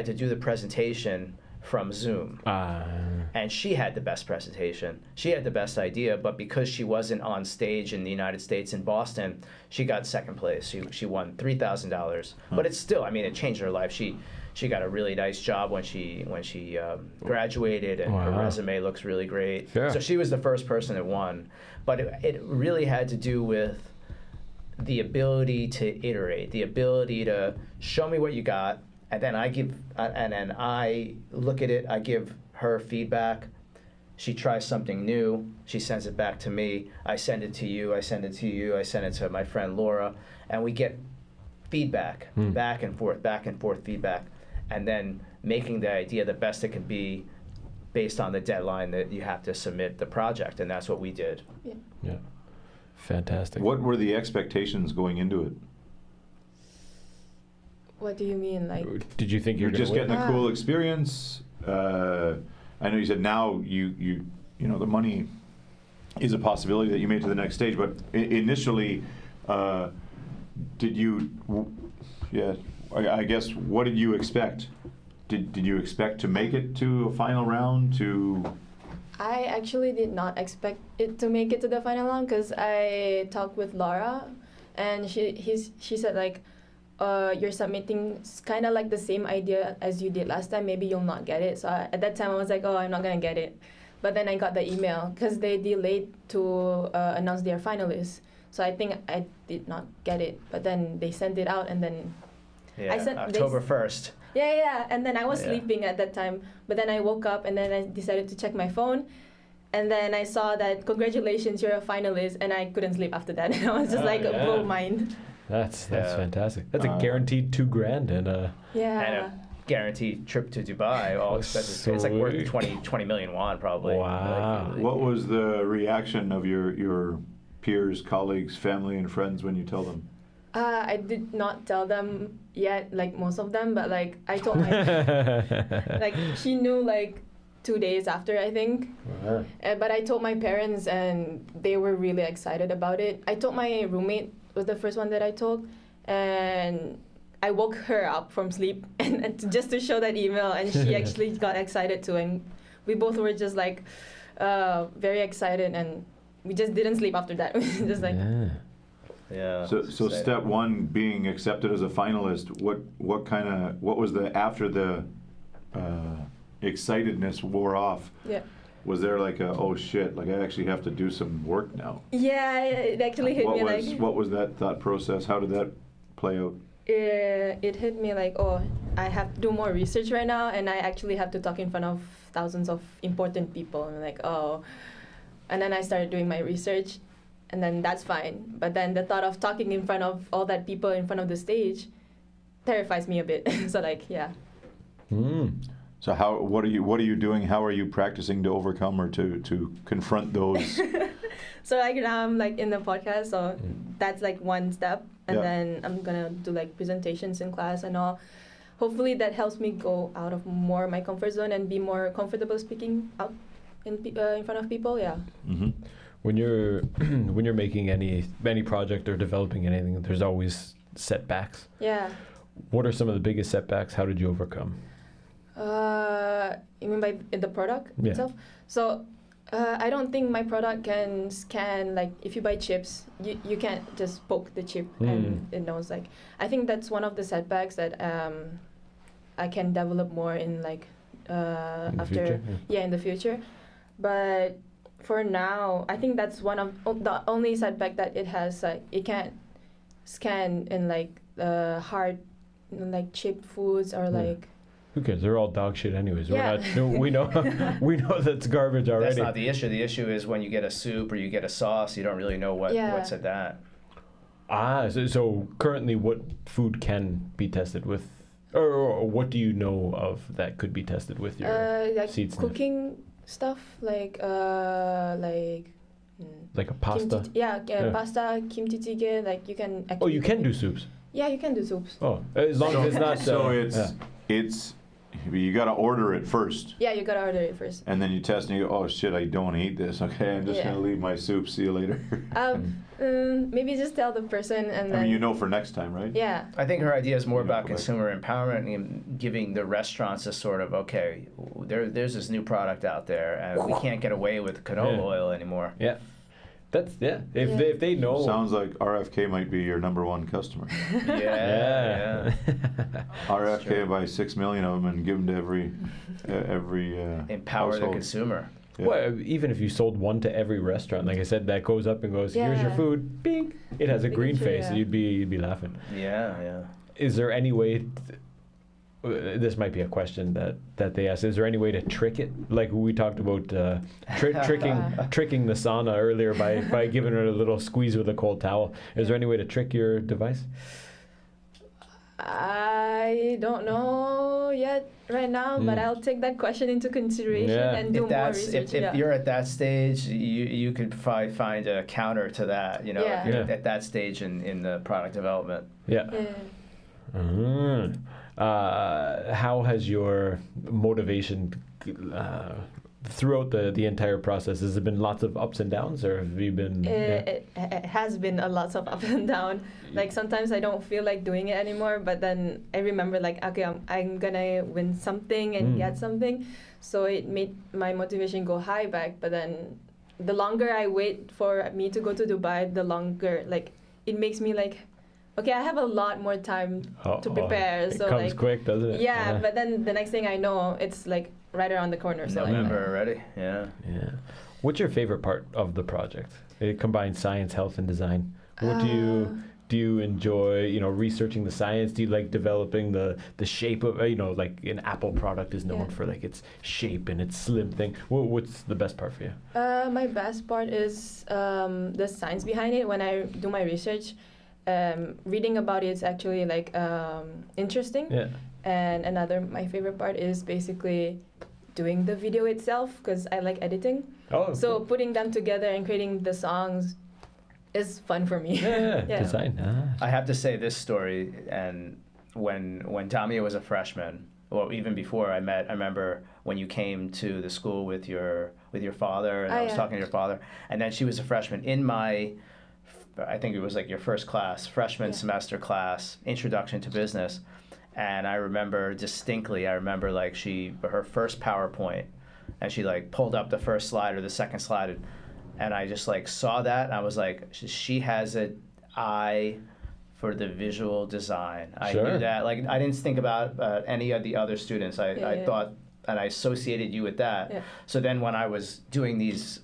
to do the presentation from Zoom. And she had the best presentation. She had the best idea, but because she wasn't on stage in the United States in Boston, she got second place. She won $3,000. But it's still, I mean, it changed her life. She got a really nice job when she graduated, and her resume looks really great. Sure. So she was the first person that won. But it really had to do with the ability to iterate, the ability to show me what you got, and then I look at it, I give her feedback. She tries something new, she sends it back to me, I send it to you, I send it to you, I send it to my friend Laura, and we get feedback, back and forth feedback, and then making the idea the best it can be based on the deadline that you have to submit the project, and that's what we did. Yeah. Fantastic. What were the expectations going into it? What do you mean, like? Did you think You're you're just gonna getting a cool experience. I know you said now you know the money is a possibility that you made to the next stage, but initially, did you? I guess what did you expect? Did you expect to make it to a final round? I actually did not expect it to make it to the final round because I talked with Laura, and she said like, you're submitting kind of like the same idea as you did last time. Maybe you'll not get it. So at that time I was like, oh, I'm not gonna get it. But then I got the email because they delayed to announce their finalists. So I think I did not get it. But then they sent it out, and then I sent October 1st. Yeah. And then I was sleeping at that time. But then I woke up, and then I decided to check my phone. And then I saw that, congratulations, you're a finalist. And I couldn't sleep after that. And I was just blow mind. That's fantastic. That's a guaranteed $2,000 and And a guaranteed trip to Dubai, all expenses. It's like worth 20 million won probably. Wow. What was the reaction of your peers, colleagues, family, and friends when you tell them? I did not tell them yet, like most of them, but like I told my like she knew like 2 days after, I think. But I told my parents, and they were really excited about it. I told my roommate, was the first one that I told, and I woke her up from sleep and just to show that email, and she actually got excited too, and we both were just like very excited, and we just didn't sleep after that. Just like So step one, being accepted as a finalist, what was the after the excitedness wore off? Yeah. Was there like oh shit, like I actually have to do some work now? Yeah, it actually hit me like. What was that thought process? How did that play out? It hit me like, oh, I have to do more research right now, and I actually have to talk in front of thousands of important people. And like, oh, and then I started doing my research, and then that's fine. But then the thought of talking in front of all that people in front of the stage terrifies me a bit. So like, yeah. So what are you doing? How are you practicing to overcome or to confront those? So like now I'm like in the podcast, so that's like one step, and then I'm gonna do like presentations in class and all. Hopefully that helps me go out of more my comfort zone and be more comfortable speaking out in front of people. Yeah. Mm-hmm. When you're making any project or developing anything, there's always setbacks. Yeah. What are some of the biggest setbacks? How did you overcome? You mean by the product itself? So I don't think my product can scan, like if you buy chips, you can't just poke the chip and it knows. Like I think that's one of the setbacks that I can develop more in like after in the future. But for now, I think that's one of the only setback that it has. Like it can't scan in like hard, like chip foods or like. Who cares? They're all dog shit anyways. Yeah. We know that's garbage already. That's not the issue. The issue is when you get a soup or you get a sauce, you don't really know what's in that. So currently what food can be tested with, or what do you know of that could be tested with your like SeedSniff? Cooking stuff like like a pasta? Pasta, kimchi jjigae, like you can actually. Oh, you can do soups? Yeah, you can do soups. Oh, as long as it's not... So it's You got to order it first. Yeah, you gotta order it first. And then you test and you go, oh shit, I don't eat this. Okay, I'm just Yeah. gonna leave my soup. See you later. Maybe just tell the person and I then. mean, you know for next time, right? Yeah. I think her idea is more You know, about correct. consumer empowerment and giving the restaurants a sort of, okay, there's this new product out there, and we can't get away with canola Yeah. oil anymore. Yeah. That's If Yeah. if they know. Sounds like RFK might be your number one customer. Yeah. RFK buy 6 million of them and give them to every Empower the household. consumer. Yeah. Well, even if you sold one to every restaurant, like I said, that goes up and goes, here's your Yeah. food, bing. It has a Big green tree, face. yeah. You'd be laughing. Yeah. Is there any way? This might be a question that they ask. Is there any way to trick it? Like we talked about tricking the sauna earlier by giving it a little squeeze with a cold towel. Is there any way to trick your device? I don't know yet right now, but I'll take that question into consideration Yeah. and do If more that's research. if yeah. you're at that stage, you could find a counter to that. You know, Yeah. if you're Yeah. at that stage in the product development. Yeah. Yeah. Mhm. How has your motivation throughout the entire process? Has it been lots of ups and downs, or have you been? It has been a lot of up and down. Like sometimes I don't feel like doing it anymore, but then I remember like, okay, I'm gonna win something and get something. So it made my motivation go high back. But then the longer I wait for me to go to Dubai, the longer like it makes me like, okay, I have a lot more time to prepare. It So comes like, quick, doesn't it? yeah, but then the next thing I know, it's like right around the corner. So November already. Yeah. Yeah. What's your favorite part of the project? It combines science, health, and design. What do you enjoy? You know, researching the science. Do you like developing the shape of? You know, like an Apple product is known Yeah. for like its shape and its slim thing. What's the best part for you? My best part is the science behind it. When I do my research, reading about it is actually like interesting. Yeah. And my favorite part is basically doing the video itself because I like editing. Oh. So putting them together and creating the songs is fun for me. Yeah. Yeah. Design. I have to say this story, and when Damia was a freshman, or even before I remember when you came to the school with your father, and I was talking to your father, and then she was a freshman in my, I think it was like your first class, freshman semester class, Introduction to Business, and I remember distinctly, like her first PowerPoint, and she like pulled up the first slide or the second slide, and I just like saw that, and I was like, she has an eye for the visual design. I knew that. Like I didn't think about any of the other students. I thought, and I associated you with that. Yeah. So then when I was doing these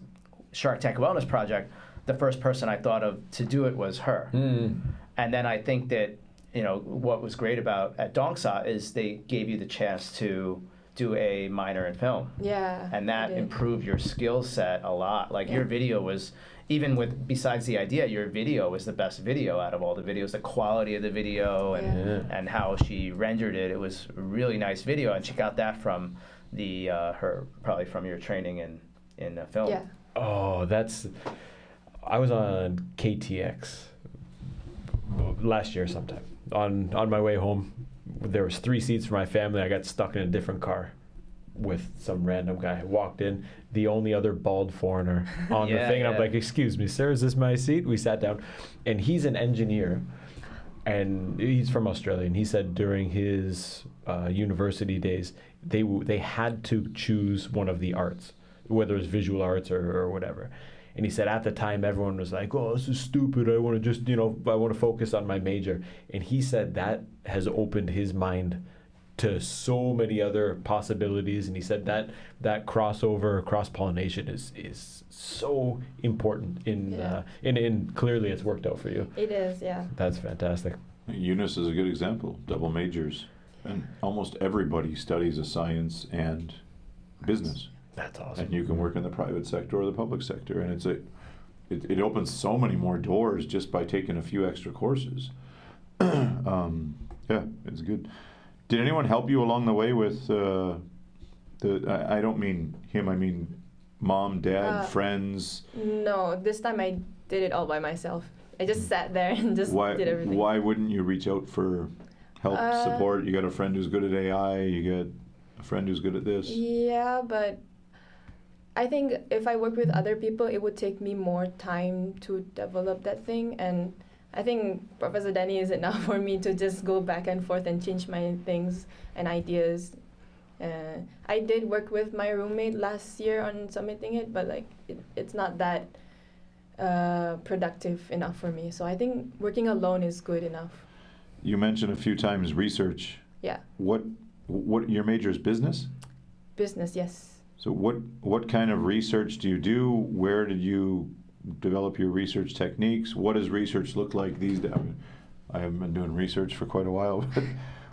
Shark Tank Wellness project, the first person I thought of to do it was her. And then I think that, you know, what was great about at Donseo is they gave you the chance to do a minor in film. Yeah. And that I did. improved your skill set a lot. Like your video was, even with, besides the idea, your video was the best video out of all the videos. The quality of the video and how she rendered it, it was a really nice video. And she got that from probably from your training in film. Yeah. Oh, I was on KTX last year sometime. On my way home, there was 3 seats for my family. I got stuck in a different car with some random guy. I walked in, the only other bald foreigner on the thing. And I'm like, excuse me, sir, is this my seat? We sat down. And he's an engineer. And he's from Australia. And he said during his university days, they had to choose one of the arts, whether it's visual arts or whatever. And he said at the time, everyone was like, oh, this is stupid. I want to just, I want to focus on my major. And he said that has opened his mind to so many other possibilities. And he said that crossover, cross-pollination is so important in clearly it's worked out for you. It is, yeah. That's fantastic. Eunice is a good example, double majors. And almost everybody studies a science and business. That's awesome. And you can work in the private sector or the public sector, and it opens so many more doors just by taking a few extra courses. Yeah, it's good. Did anyone help you along the way with I don't mean him, I mean mom, dad, friends? No, this time I did it all by myself. I just sat there and just did everything. Why wouldn't you reach out for help, support? You got a friend who's good at AI, you got a friend who's good at this. Yeah, but I think if I work with other people, it would take me more time to develop that thing. And I think Professor Danny is enough for me to just go back and forth and change my things and ideas. I did work with my roommate last year on submitting it, but like it's not that productive enough for me. So I think working alone is good enough. You mentioned a few times research. Yeah. What your major is business? Business, yes. So what kind of research do you do? Where did you develop your research techniques? What does research look like these days? I haven't been doing research for quite a while. But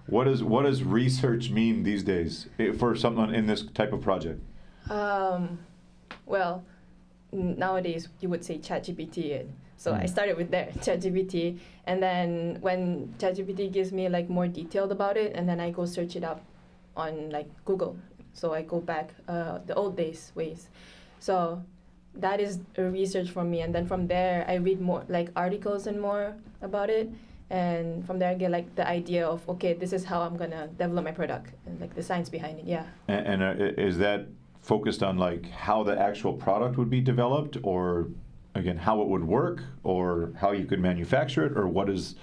what does research mean these days for someone in this type of project? Well, nowadays you would say ChatGPT. So I started with there, ChatGPT, and then when ChatGPT gives me like more detailed about it, and then I go search it up on like Google. So I go back the old days ways. So that is a research for me, and then from there I read more like articles and more about it, and from there I get like the idea of okay, this is how I'm gonna develop my product and like the science behind it. Yeah. And is that focused on like how the actual product would be developed, or again how it would work, or how you could manufacture it, or what is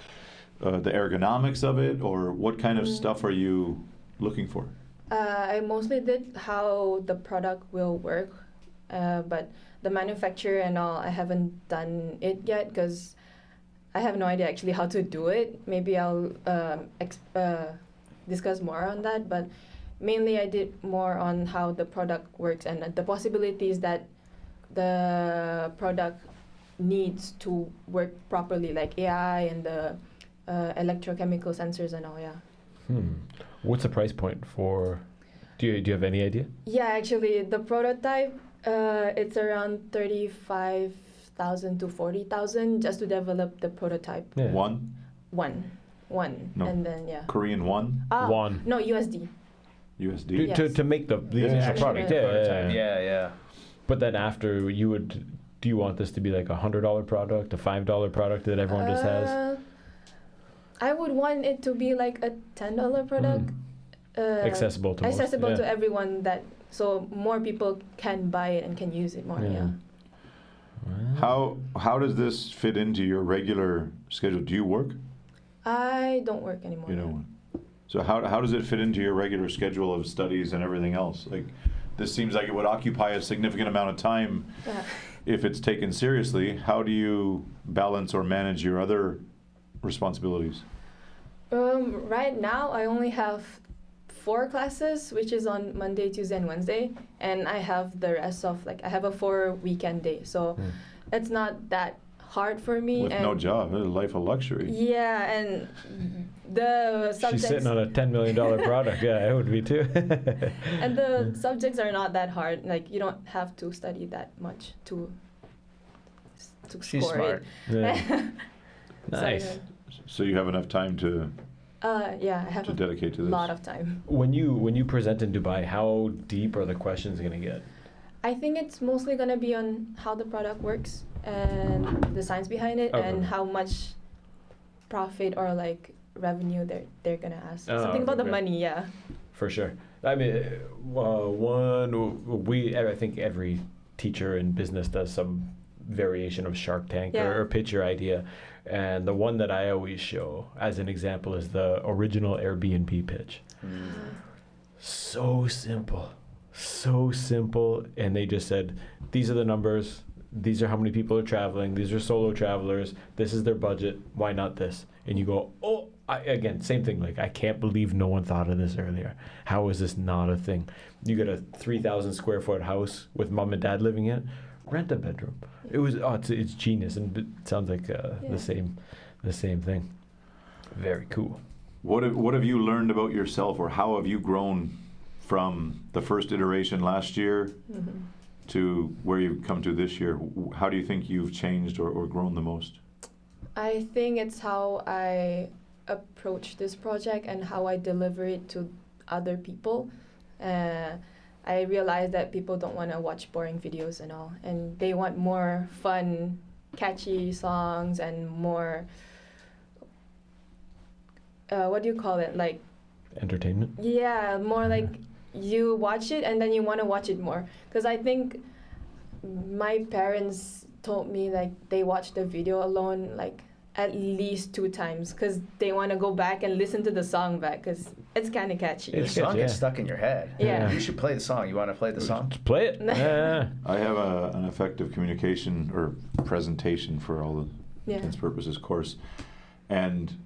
the ergonomics of it, or what kind of stuff are you looking for? I mostly did how the product will work, but the manufacturer and all, I haven't done it yet because I have no idea actually how to do it. Maybe I'll discuss more on that, but mainly I did more on how the product works and the possibilities that the product needs to work properly, like AI and the electrochemical sensors and all, yeah. What's the price point for? Do you have any idea? Yeah, actually, the prototype it's around 35,000 to 40,000 just to develop the prototype. Yeah. One, No. and then yeah. Korean won, One. No, USD. USD. Yes. To make the Yeah. initial Actually, product. the Yeah. Yeah. But then after do you want this to be like $100 product, a $5 product that everyone just has? I would want it to be like a $10 product. Accessible to most. Accessible Yeah. to everyone, that so more people can buy it and can use it more. Yeah. Yeah. How does this fit into your regular schedule? Do you work? I don't work anymore. You know. So how does it fit into your regular schedule of studies and everything else? Like, this seems like it would occupy a significant amount of time Yeah. if it's taken seriously. How do you balance or manage your other responsibilities? Right now, I only have 4 classes, which is on Monday, Tuesday, and Wednesday, and I have the rest of I have a 4 weekend day, so it's not that hard for me. With and no job, it's a life of luxury. Yeah, and the subjects. She's sitting on a $10 million product. Yeah, I would be too. And the subjects are not that hard. Like you don't have to study that much to She's score smart. it. Yeah. So, Nice. So you have enough time to yeah, I have a dedicate to this. lot of time. When you present in Dubai, how deep are the questions going to get? I think it's mostly gonna be on how the product works and the science behind it, Okay. and how much profit or like revenue they're gonna ask. Oh, Something about the okay. money, yeah. For sure. I mean, I think every teacher in business does some variation of Shark Tank Yeah. or pitch your idea. And the one that I always show as an example is the original Airbnb pitch. So simple. And they just said, these are the numbers. These are how many people are traveling. These are solo travelers. This is their budget. Why not this? And you go, oh, again, same thing. Like, I can't believe no one thought of this earlier. How is this not a thing? You get a 3,000 square foot house with mom and dad living in it. Rent a bedroom. It's genius, and it sounds like the same thing. Very cool. What have you learned about yourself, or how have you grown from the first iteration last year to where you've come to this year? How do you think you've changed or grown the most? I think it's how I approach this project and how I deliver it to other people. I realized that people don't want to watch boring videos and all, and they want more fun, catchy songs and more, what do you call it? Like, Entertainment? yeah, more like, you watch it and then you want to watch it more. Because I think my parents told me like they watched the video alone like at least 2 times because they want to go back and listen to the song back because it's kind of catchy. The song gets stuck in your head. Yeah. You should play the song. You want to play the song? Just play it. Yeah. I have an effective communication or presentation for all the intents purposes course, and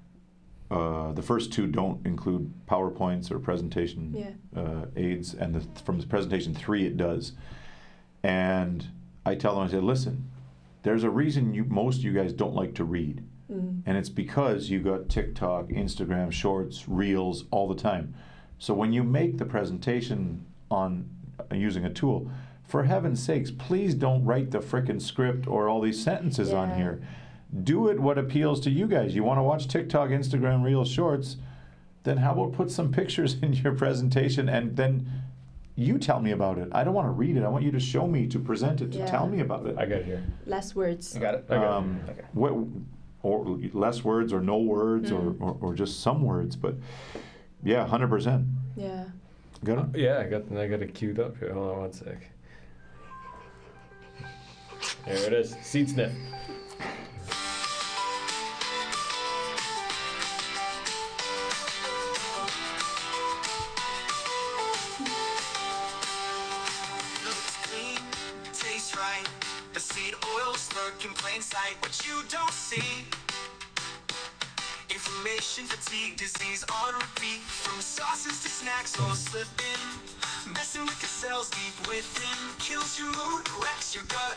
the first 2 don't include PowerPoints or presentation aids, and from the presentation 3 it does. And I tell them, I say, listen, there's a reason most of you guys don't like to read. And it's because you got TikTok, Instagram, Shorts, Reels all the time. So when you make the presentation on using a tool, for heaven's sakes, please don't write the frickin' script or all these sentences on here. Do it what appeals to you guys. You want to watch TikTok, Instagram, Reels, Shorts, then how about put some pictures in your presentation and then you tell me about it. I don't want to read it. I want you to show me, to present it, to tell me about it. I got it here. Less words. You got it? Okay. Or less words or no words or just some words, but yeah, 100%. Yeah. Got it? Yeah, I got it queued up here. Hold on one sec. There it is. SeedSniff. In plain sight, what you don't see. Information fatigue, disease on repeat. From sauces to snacks, all slipping. Messing with the cells deep within. Kills your mood, wrecks your gut.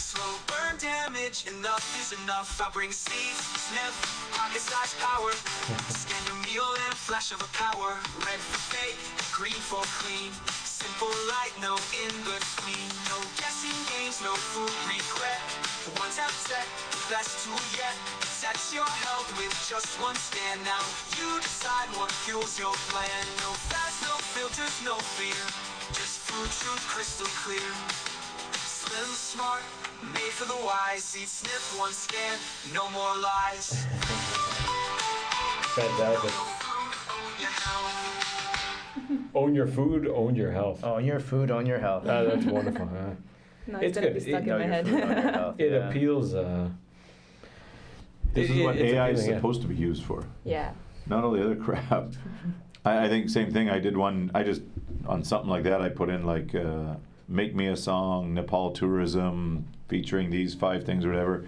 Slow burn damage, enough is enough. I bring SeedSniff, pocket-sized power. Scan your meal and a flash of a power. Red for fake, green for clean. Simple light, no in-between. No guessing games, no food regret. One tap tech, best tool yet. Sets your health with just one scan. Now you decide what fuels your plan. No fast, no filters, no fear. Just food truth crystal clear. Slim, smart, made for the wise. SeedSniff, one scan, no more lies. Fantastic. Own your food, own your health. Own your food, own your health. That's wonderful. No, It's gonna good. be stuck in my Your head. food, own your health. It appeals. This is what it's AI is appealing, supposed to be used for. Yeah. Not all the other crap. I think same thing. I did one. I just on something like that. I put in like make me a song, Nepal tourism, featuring these 5 things or whatever.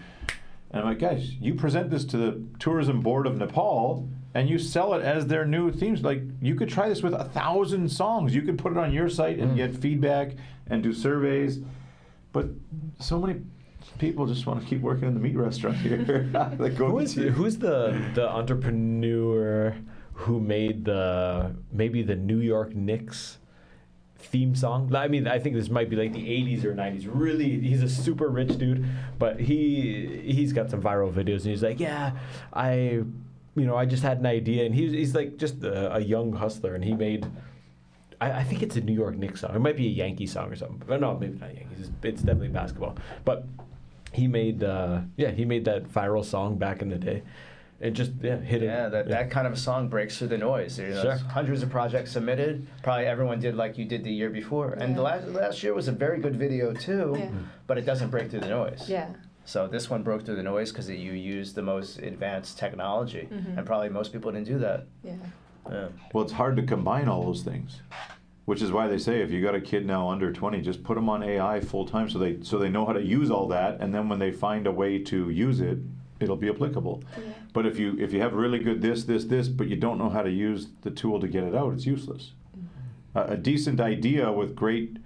And I'm like, guys, you present this to the tourism board of Nepal, and you sell it as their new themes. Like you could try this with 1,000 songs. You could put it on your site and get feedback and do surveys. But so many people just want to keep working in the meat restaurant here. Like Who's the entrepreneur who made maybe the New York Knicks theme song? I mean, I think this might be like the 80s or 90s. Really, he's a super rich dude, but he's got some viral videos, and he's like, yeah, I just had an idea, and he's like just a young hustler, and he made. I think it's a New York Knicks song. It might be a Yankee song or something. But no, maybe not Yankees. It's definitely basketball. But he made that viral song back in the day. It just hit it. Yeah, that kind of a song breaks through the noise. There's hundreds of projects submitted. Probably everyone did like you did the year before. And the last year was a very good video too, but it doesn't break through the noise. Yeah. So this one broke through the noise because you used the most advanced technology, and probably most people didn't do that. Yeah. Well, it's hard to combine all those things, which is why they say if you got a kid now under 20, just put them on AI full time so they know how to use all that, and then when they find a way to use it, it'll be applicable. Yeah. But if you have really good this, but you don't know how to use the tool to get it out, it's useless. A decent idea with great,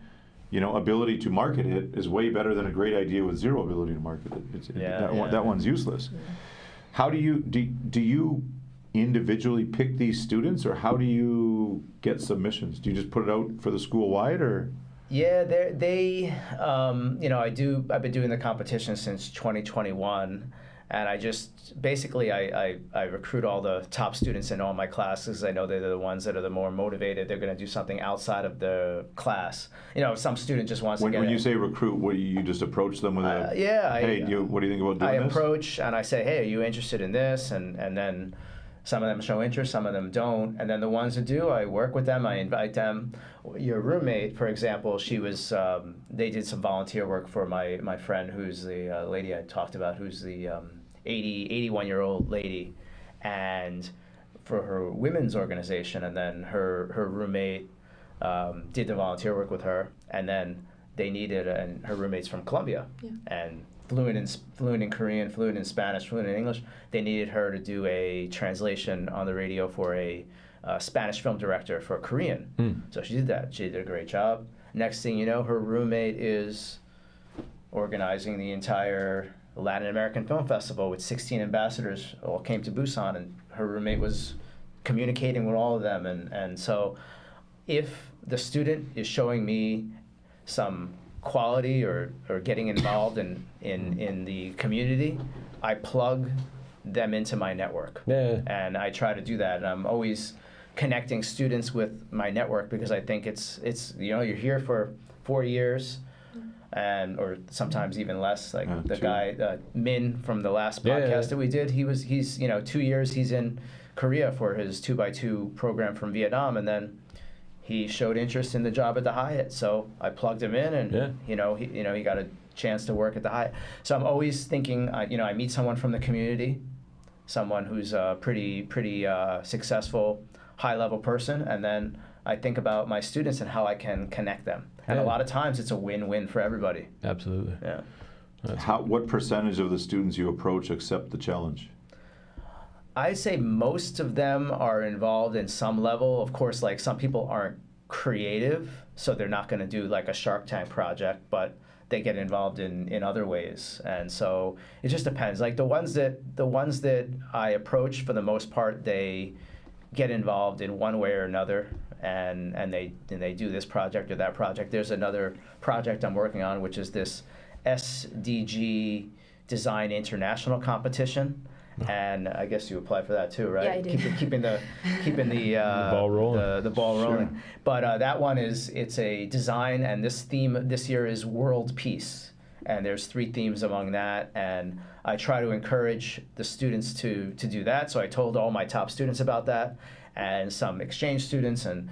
ability to market it is way better than a great idea with zero ability to market it. That one's useless. Yeah. How do you individually pick these students, or how do you get submissions? Do you just put it out for the school wide, or? Yeah, I've been doing the competition since 2021. And I just, basically, I recruit all the top students in all my classes. I know they're the ones that are the more motivated. They're going to do something outside of the class. Some student just wants to get When you say recruit, what, you just approach them with what do you think about doing this? I approach and I say, hey, are you interested in this? And then, Some of them show interest, some of them don't. And then the ones that do, I work with them, I invite them. Your roommate, for example, she was, they did some volunteer work for my friend who's the lady I talked about, who's the 81-year-old lady, and for her women's organization. And then her roommate did the volunteer work with her. And then they needed, and her roommate's from Colombia. Yeah. And fluent in Korean, fluent in Spanish, fluent in English. They needed her to do a translation on the radio for a Spanish film director for Korean. So she did that. She did a great job. Next thing you know, her roommate is organizing the entire Latin American Film Festival with 16 ambassadors all came to Busan, and her roommate was communicating with all of them. And so if the student is showing me some quality or getting involved in the community, I plug them into my network. Yeah. And I try to do that. And I'm always connecting students with my network because I think it's you're here for 4 years, and or sometimes even less. Like the guy Min from the last podcast that we did, he's 2 years he's in Korea for his 2x2 program from Vietnam, and then he showed interest in the job at the Hyatt, so I plugged him in, and he got a chance to work at the Hyatt. So I'm always thinking, I meet someone from the community, someone who's a pretty successful, high-level person, and then I think about my students and how I can connect them. And a lot of times it's a win-win for everybody. Absolutely. Yeah. What percentage of the students you approach accept the challenge? I'd say most of them are involved in some level. Of course, like some people aren't creative, so they're not going to do like a Shark Tank project, but they get involved in other ways. And so it just depends. Like the ones that I approach, for the most part, they get involved in one way or another, and they do this project or that project. There's another project I'm working on, which is this SDG Design International Competition. And I guess you applied for that too, right? Yeah, I did. Keeping the ball rolling. The ball rolling. Sure. But that one it's a design, and this theme this year is world peace. And there's 3 themes among that, and I try to encourage the students to do that. So I told all my top students about that, and some exchange students, and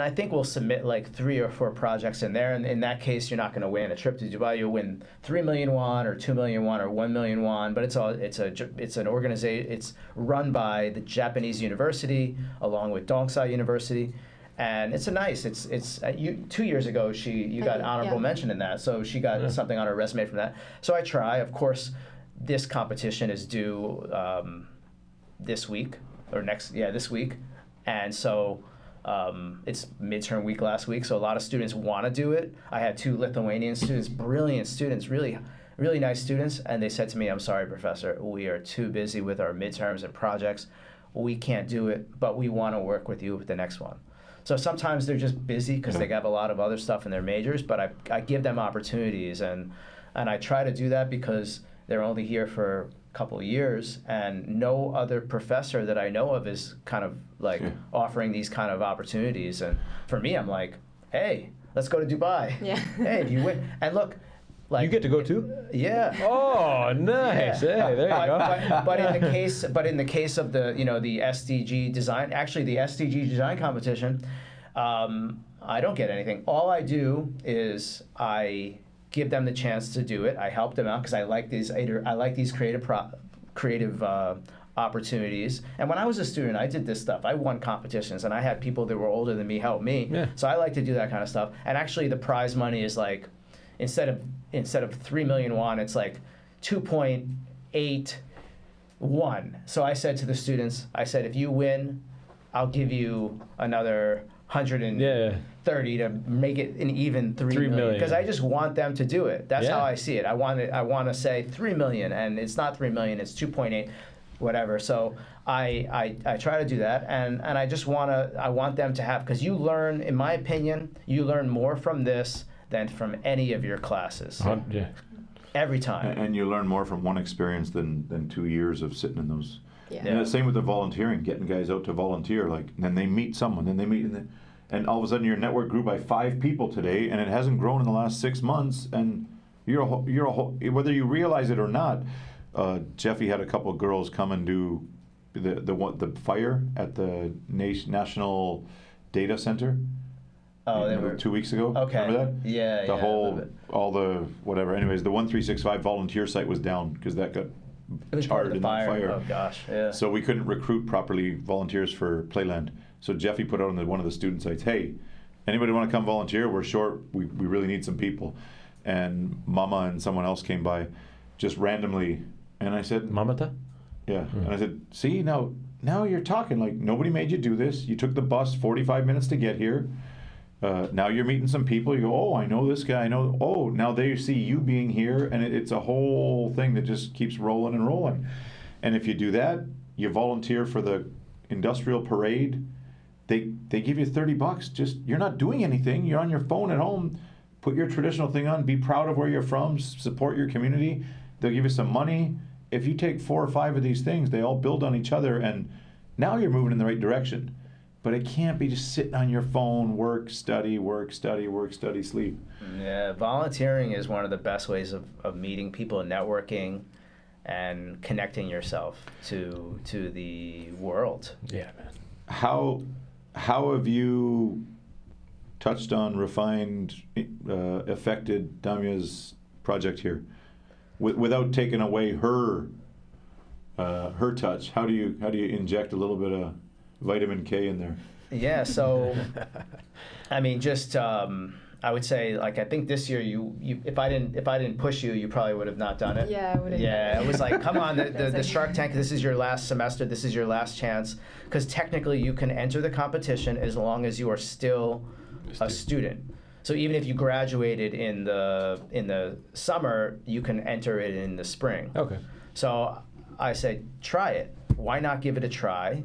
I think we'll submit like 3 or 4 projects in there. And in that case, you're not going to win a trip to Dubai. You'll win 3 million won or 2 million won or 1 million won. But it's an organization. It's run by the Japanese university along with Donseo University, and it's 2 years ago you got honorable mention in that. So she got something on her resume from that. So I try. Of course, this competition is due this week or this week, and so. It's midterm week last week, so a lot of students want to do it. I had 2 Lithuanian students, brilliant students, really, really nice students, and they said to me, "I'm sorry, Professor, we are too busy with our midterms and projects. We can't do it, but we want to work with you with the next one." So sometimes they're just busy because they have a lot of other stuff in their majors, but I give them opportunities, and I try to do that because they're only here for couple of years, and no other professor that I know of is kind of like offering these kind of opportunities. And for me, I'm like, hey, let's go to Dubai. Yeah. Hey, if you win, and look, like You get to go too? Yeah. Oh, nice. Yeah. Hey, there you go. But in the case of the the SDG design, actually the SDG design competition, I don't get anything. All I do is I give them the chance to do it. I help them out because I like these creative opportunities. And when I was a student, I did this stuff. I won competitions, and I had people that were older than me help me. Yeah. So I like to do that kind of stuff. And actually, the prize money is like instead of 3 million won, it's like 2.81. So I said to the students, if you win, I'll give you another 130 to make it an even 3 million, because I just want them to do it. That's how I see it. I want to say 3 million, and it's not 3 million, it's 2.8, whatever. So I try to do that, and I want them to have, because you learn, in my opinion, you learn more from this than from any of your classes. Every time. And you learn more from one experience than 2 years of sitting in those. Yeah. And the same with the volunteering, getting guys out to volunteer. Like, then they meet someone, then they meet, and all of a sudden your network grew by 5 people today, and it hasn't grown in the last 6 months. And you're a whole, whether you realize it or not. Jeffy had a couple of girls come and do the fire at the national data center. Oh, they Remember were 2 weeks ago. okay. Remember that? Yeah, The yeah, whole, but all the whatever. Anyways, the 1365 volunteer site was down because that got it was part of charred the in fire. that fire. Oh gosh, yeah. So we couldn't recruit properly volunteers for Playland. So Jeffy put out on one of the student sites, hey, anybody want to come volunteer? We're short. We really need some people. And Mama and someone else came by just randomly. And I said, Mamata? yeah. And I said, see, now you're talking. Like, nobody made you do this. You took the bus 45 minutes to get here. Now you're meeting some people. You go, oh, I know this guy. I know. Oh, now they see you being here. And it's a whole thing that just keeps rolling and rolling. And if you do that, you volunteer for the industrial parade. They give you $30. Just, you're not doing anything. You're on your phone at home. Put your traditional thing on. Be proud of where you're from. Support your community. They'll give you some money. If you take 4 or 5 of these things, they all build on each other, and now you're moving in the right direction. But it can't be just sitting on your phone, work, study, sleep. Yeah, volunteering is one of the best ways of meeting people and networking and connecting yourself to the world. Yeah, man. How have you touched on, refined, affected Damia's project here, without taking away her touch? How do you inject a little bit of vitamin K in there? Yeah, so I mean, just I would say, like, I think this year you if I didn't push you, you probably would have not done it. Yeah, I would have. Yeah, it was like, come on, the That's Shark Tank, this is your last semester, this is your last chance, because technically you can enter the competition as long as you are still a student. So even if you graduated in the summer, you can enter it in the spring. Okay. So I said, try it. Why not give it a try?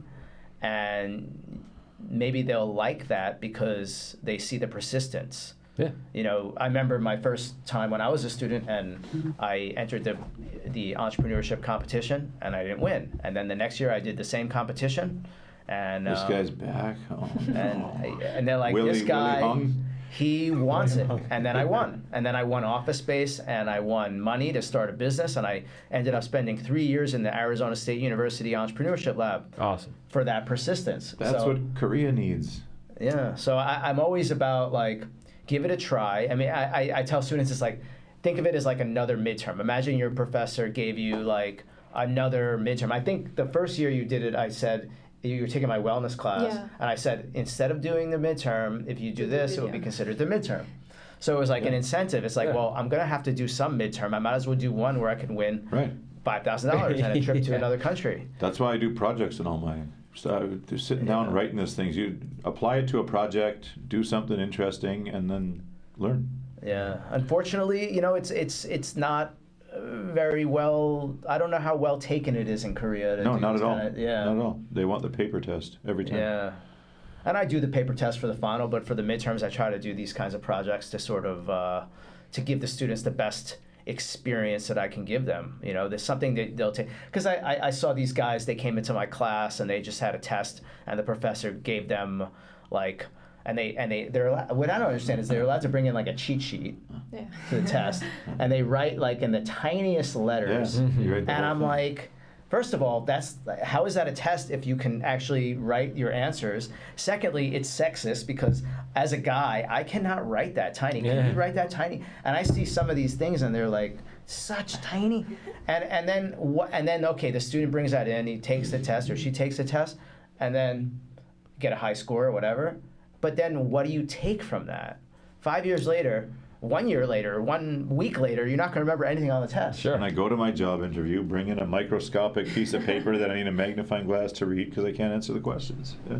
And maybe they'll like that because they see the persistence. Yeah. You know, I remember my first time when I was a student and I entered the entrepreneurship competition and I didn't win. And then the next year I did the same competition, and This guy's back. Oh, no. and they're like, Willie this guy, hung? he wants it. And then I won. And then I won office space and I won money to start a business. And I ended up spending 3 years in the Arizona State University Entrepreneurship Lab. Awesome. For that persistence. That's what Korea needs. Yeah. So I'm always about, like, give it a try. I mean, I tell students, it's like, think of it as like another midterm. Imagine your professor gave you like another midterm. I think the first year you did it, I said, you were taking my wellness class, Yeah. and I said, instead of doing the midterm, if you do this, it would be considered the midterm. So it was like an incentive. It's like, well, I'm going to have to do some midterm. I might as well do one where I can win $5,000 and a trip to another country. That's why I do projects and all mine. So they're sitting down and writing these things. You apply it to a project, do something interesting, and then learn. Yeah. Unfortunately, you know, it's not very well. I don't know how well taken it is in Korea. No, not at all. Yeah. Not at all. They want the paper test every time. Yeah. And I do the paper test for the final, but for the midterms, I try to do these kinds of projects to sort of to give the students the best experience that I can give them. You know, there's something that they'll take. Because I saw these guys, they came into my class and they just had a test, and the professor gave them like, they're allowed, what I don't understand is they're allowed to bring in like a cheat sheet to the test, and they write like in the tiniest letters, you write the and whole I'm thing. like, first of all, how is that a test if you can actually write your answers? Secondly, it's sexist because as a guy, I cannot write that tiny. Can you write that tiny? And I see some of these things and they're like, such tiny. And then okay, the student brings that in, he takes the test or she takes the test, and then get a high score or whatever. But then what do you take from that? 5 years later, 1 year later, 1 week later, you're not going to remember anything on the test. Sure. And I go to my job interview, bring in a microscopic piece of paper that I need a magnifying glass to read because I can't answer the questions. Yeah.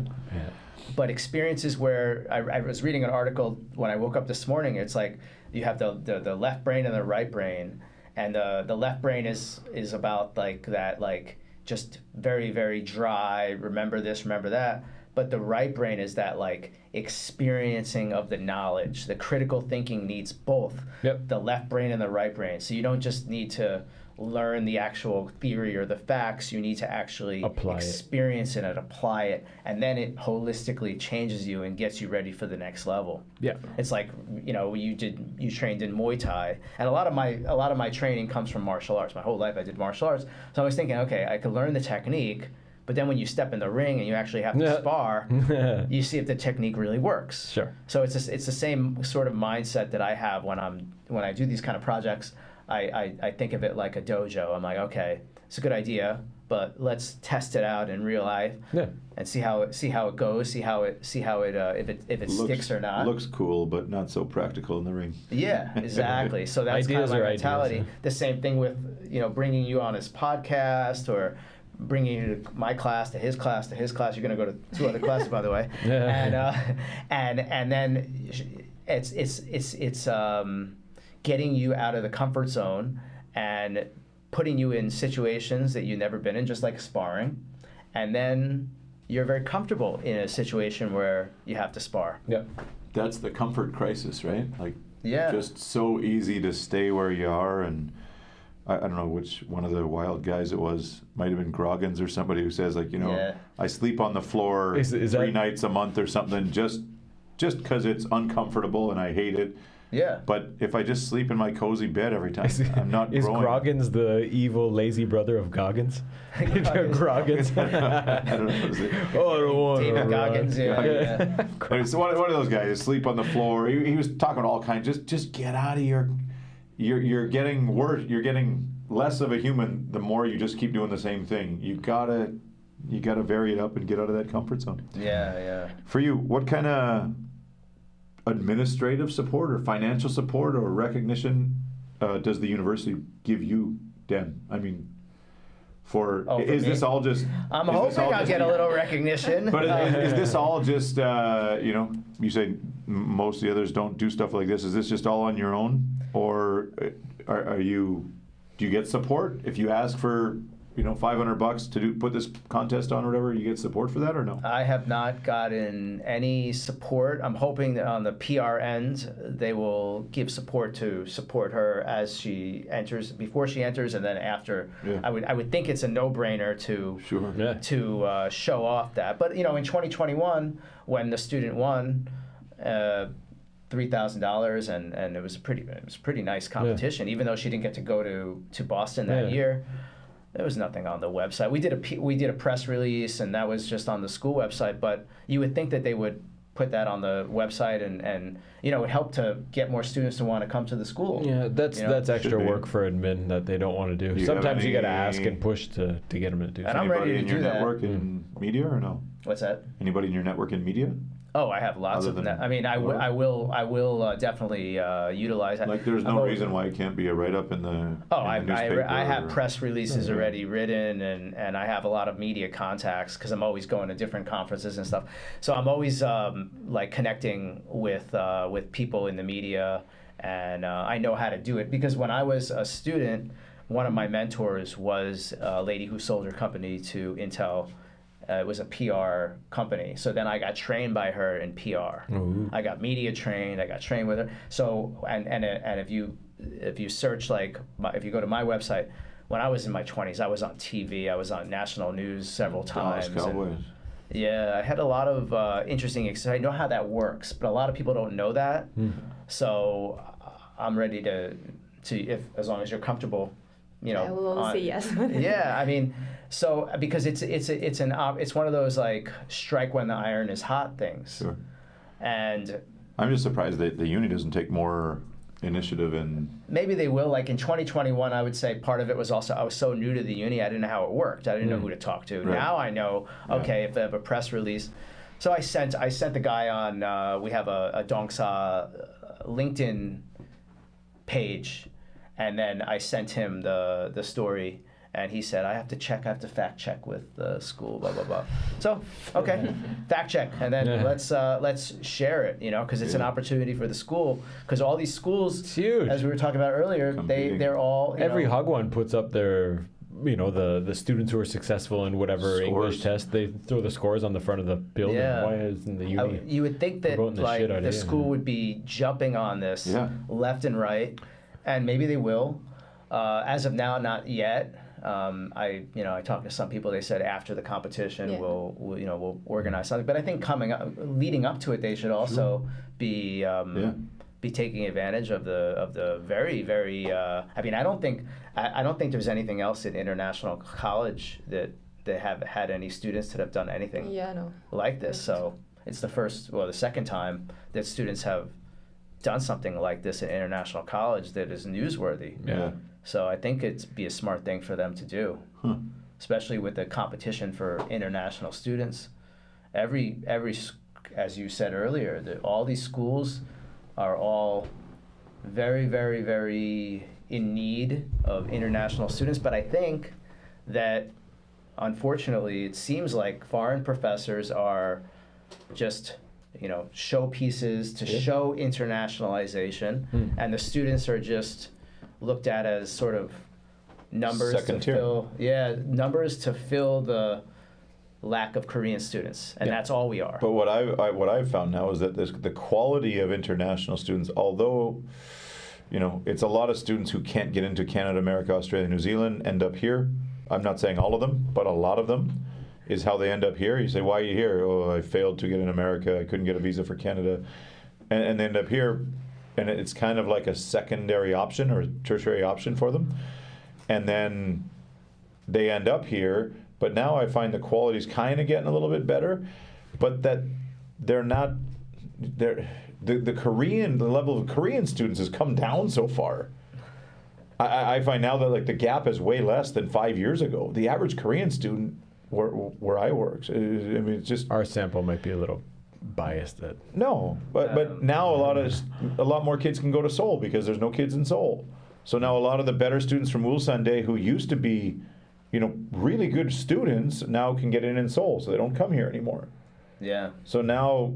But experiences where I was reading an article when I woke up this morning. It's like you have the left brain and the right brain, and the left brain is about like that, like just very, very dry. Remember this, remember that. But the right brain is that like experiencing of the knowledge. The critical thinking needs both. Yep. The left brain and the right brain. So you don't just need to learn the actual theory or the facts. You need to actually experience it and apply it, and then it holistically changes you and gets you ready for the next level. Yeah. It's like, you know, you trained in Muay Thai, and a lot of my training comes from martial arts. My whole life I did martial arts. So I was thinking, okay, I could learn the technique, But then when you step in the ring and you actually have to spar, you see if the technique really works. Sure. So it's the same sort of mindset that I have when I do these kind of projects. I think of it like a dojo. I'm like, okay, it's a good idea, but let's test it out in real life and see how it goes, see how it if it sticks or not. Looks cool, but not so practical in the ring. Yeah, exactly. So that's kind of my mentality. The same thing with bringing you on his podcast or bringing you to my class, to his class, to his class. You're going to go to 2 other classes, by the way. And then it's getting you out of the comfort zone and putting you in situations that you've never been in, just like sparring, and then you're very comfortable in a situation where you have to spar. Yep. That's the comfort crisis, right? Like, yeah, just so easy to stay where you are. And I don't know which one of the wild guys it was, might have been Groggins or somebody who says, like, I sleep on the floor Is 3 nights a month or something just because it's uncomfortable and I hate it. Yeah. But if I just sleep in my cozy bed every time, I'm not Is growing. Groggins the evil, lazy brother of Goggins? Groggins. I don't know. Is it? Oh, I don't want David to Goggins, yeah. It's one of those guys, sleep on the floor. He was talking about all kinds. Just get out of your. You're getting worse. You're getting less of a human the more you just keep doing the same thing. You gotta vary it up and get out of that comfort zone. Yeah. For you, what kind of administrative support or financial support or recognition does the university give you, Dan? I mean, is this all just? I'm hoping I'll get a little recognition. But is this all just, you say most of the others don't do stuff like this. Is this just all on your own? Or do you get support? If you ask for, $500 to put this contest on or whatever, you get support for that or no? I have not gotten any support. I'm hoping that on the PR end, they will give support to support her as she enters, before she enters, and then after. Yeah. I would think it's a no-brainer to show off that. But in 2021, when the student won $3,000, and it was a pretty nice competition, even though she didn't get to go to Boston that year. There was nothing on the website. We did a press release, and that was just on the school website. But you would think that they would put that on the website, and it would help to get more students to want to come to the school. Yeah, that's extra work for admin that they don't want to do. Sometimes you got to ask and push to get them to do. And I'm ready to do that. Anybody in your network in media or no? What's that? Anybody in your network in media? Oh, I have lots of that. I mean, I will definitely utilize that. Like, there's no reason why it can't be a write-up in the newspaper. I have press releases already written, and I have a lot of media contacts because I'm always going to different conferences and stuff. So I'm always connecting with people in the media, and I know how to do it because when I was a student, one of my mentors was a lady who sold her company to Intel. It was a PR company. So then I got trained by her in PR. Ooh. I got media trained. I got trained with her. So and if you search if you go to my website, when I was in my 20s, I was on TV. I was on national news several times. Dallas Cowboys. Yeah, I had a lot of interesting. I know how that works, but a lot of people don't know that. So I'm ready to as long as you're comfortable. I will always say yes. Yeah, I mean, so because it's one of those like strike when the iron is hot things. Sure. And I'm just surprised that the uni doesn't take more initiative and maybe they will. Like in 2021, I would say part of it was also I was so new to the uni, I didn't know how it worked. I didn't know who to talk to. Right. Now I know. Okay, if they have a press release. So I sent the guy on. We have a Donseo LinkedIn page. And then I sent him the story, and he said, I have to fact check with the school, blah, blah, blah. So, okay, fact check, and then let's share it, because it's an opportunity for the school, because all these schools, it's huge. As we were talking about earlier, they're all, every Hug One puts up their, the students who are successful in whatever scores. English test, they throw the scores on the front of the building. Yeah. Why isn't the uni? You would think that the school would be jumping on this left and right. And maybe they will. As of now, not yet. I talked to some people. They said after the competition, we'll organize something. But I think leading up to it, they should also be taking advantage of the very, very. I don't think there's anything else in international college that they haven't had any students that have done anything Yeah, no. like this. So it's the second time that students have done something like this at international college that is newsworthy. Yeah. So I think it'd be a smart thing for them to do, especially with the competition for international students. Every as you said earlier, all these schools are all very, very, very in need of international students. But I think that, unfortunately, it seems like foreign professors are just, showpieces to show internationalization, and the students are just looked at as sort of numbers Second tier. numbers to fill the lack of Korean students, and that's all we are. But what I've found now is that the quality of international students, although it's a lot of students who can't get into Canada, America, Australia, New Zealand, end up here. I'm not saying all of them, but a lot of them is how they end up here. You say, why are you here? Oh, I failed to get in America. I couldn't get a visa for Canada. And they end up here, and it's kind of like a secondary option or a tertiary option for them. And then they end up here, but now I find the quality's kind of getting a little bit better, but that they're not, the level of Korean students has come down so far. I find now that like the gap is way less than 5 years ago. The average Korean student where I work, it's just Our sample might be a little biased. but now a lot more kids can go to Seoul because there's no kids in Seoul. So now a lot of the better students from Ulsan-dae who used to be, really good students now can get in Seoul, so they don't come here anymore. Yeah. So now,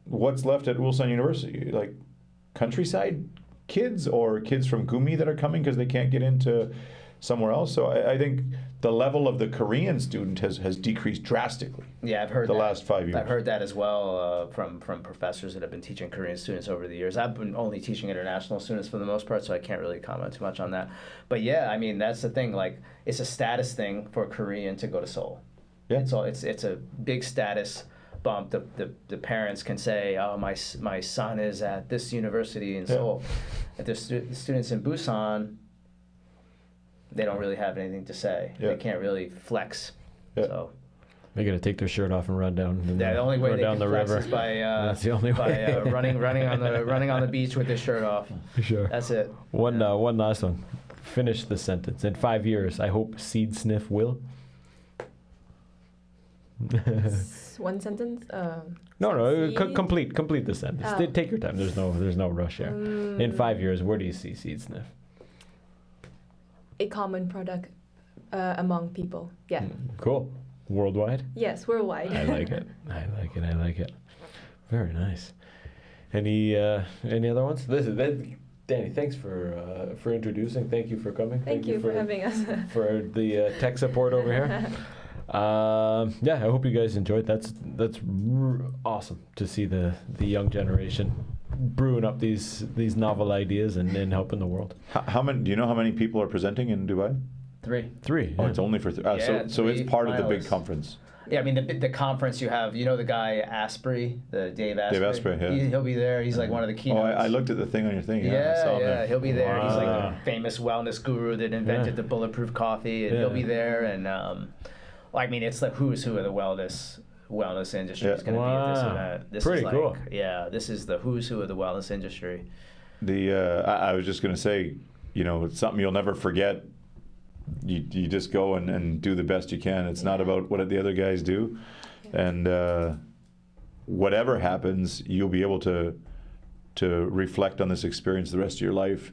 what's left at Ulsan University? Like countryside kids or kids from Gumi that are coming because they can't get into somewhere else. So I think the level of the Korean student has decreased drastically. Yeah, I've heard the that. last 5 years. I've heard that as well from professors that have been teaching Korean students over the years. I've been only teaching international students for the most part, so I can't really comment too much on that. But yeah, I mean, that's the thing. Like, it's a status thing for a Korean to go to Seoul. Yeah. It's a big status bump. The parents can say, oh, my son is at this university in Seoul. If the students in Busan, they don't really have anything to say. Yeah. They can't really flex. Yeah. So They're gonna take their shirt off and run down. the only way run they down can the flex river. is by That's the only way. running on the beach with their shirt off. Sure. That's it. One last one. Finish the sentence. In 5 years, I hope SeedSniff will. One sentence. No. Seed? Complete the sentence. Oh. Take your time. There's no rush here. In 5 years, where do you see SeedSniff? A common product among people. Yeah. Cool. Worldwide. Yes, worldwide. I like it. I like it. Very nice. Any other ones? Danny, thanks for introducing. Thank you for coming. Thank you for having us. For the tech support over here. I hope you guys enjoyed. That's awesome to see the young generation brewing up these novel ideas and helping the world. How many? Do you know how many people are presenting in Dubai? 3. 3. Oh, yeah. it's only for so it's 3 part of the big finalists. conference. Yeah, I mean the conference you have. You know the guy Asprey, Dave Asprey. Dave Asprey, yeah. He'll be there. He's like one of the Oh, keynotes. I looked at the thing on your thing. I saw him there. He'll be there. He's like Wow. the famous wellness guru that invented the bulletproof coffee, and he'll be there. And I mean, it's the who's who of the wellness industry is going to be at this Wow. event. This Pretty is cool. This is the who's who of the wellness industry. I was just going to say, it's something you'll never forget. You just go and do the best you can. It's not about what the other guys do, and whatever happens, you'll be able to reflect on this experience the rest of your life,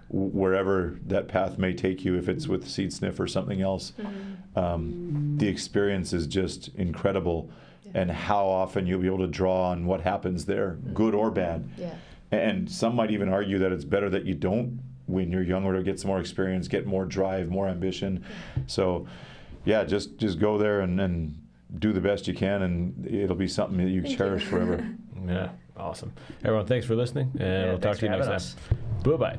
wherever that path may take you. If it's with SeedSniff or something else, the experience is just incredible, and how often you'll be able to draw on what happens there, good or bad. Yeah. And some might even argue that it's better that you don't, when you're younger, to get some more experience, get more drive, more ambition. So, just go there and do the best you can, and it'll be something that you cherish forever. Yeah, awesome. Everyone, thanks for listening, and we'll talk Thanks to you for next having time. us. Bye-bye.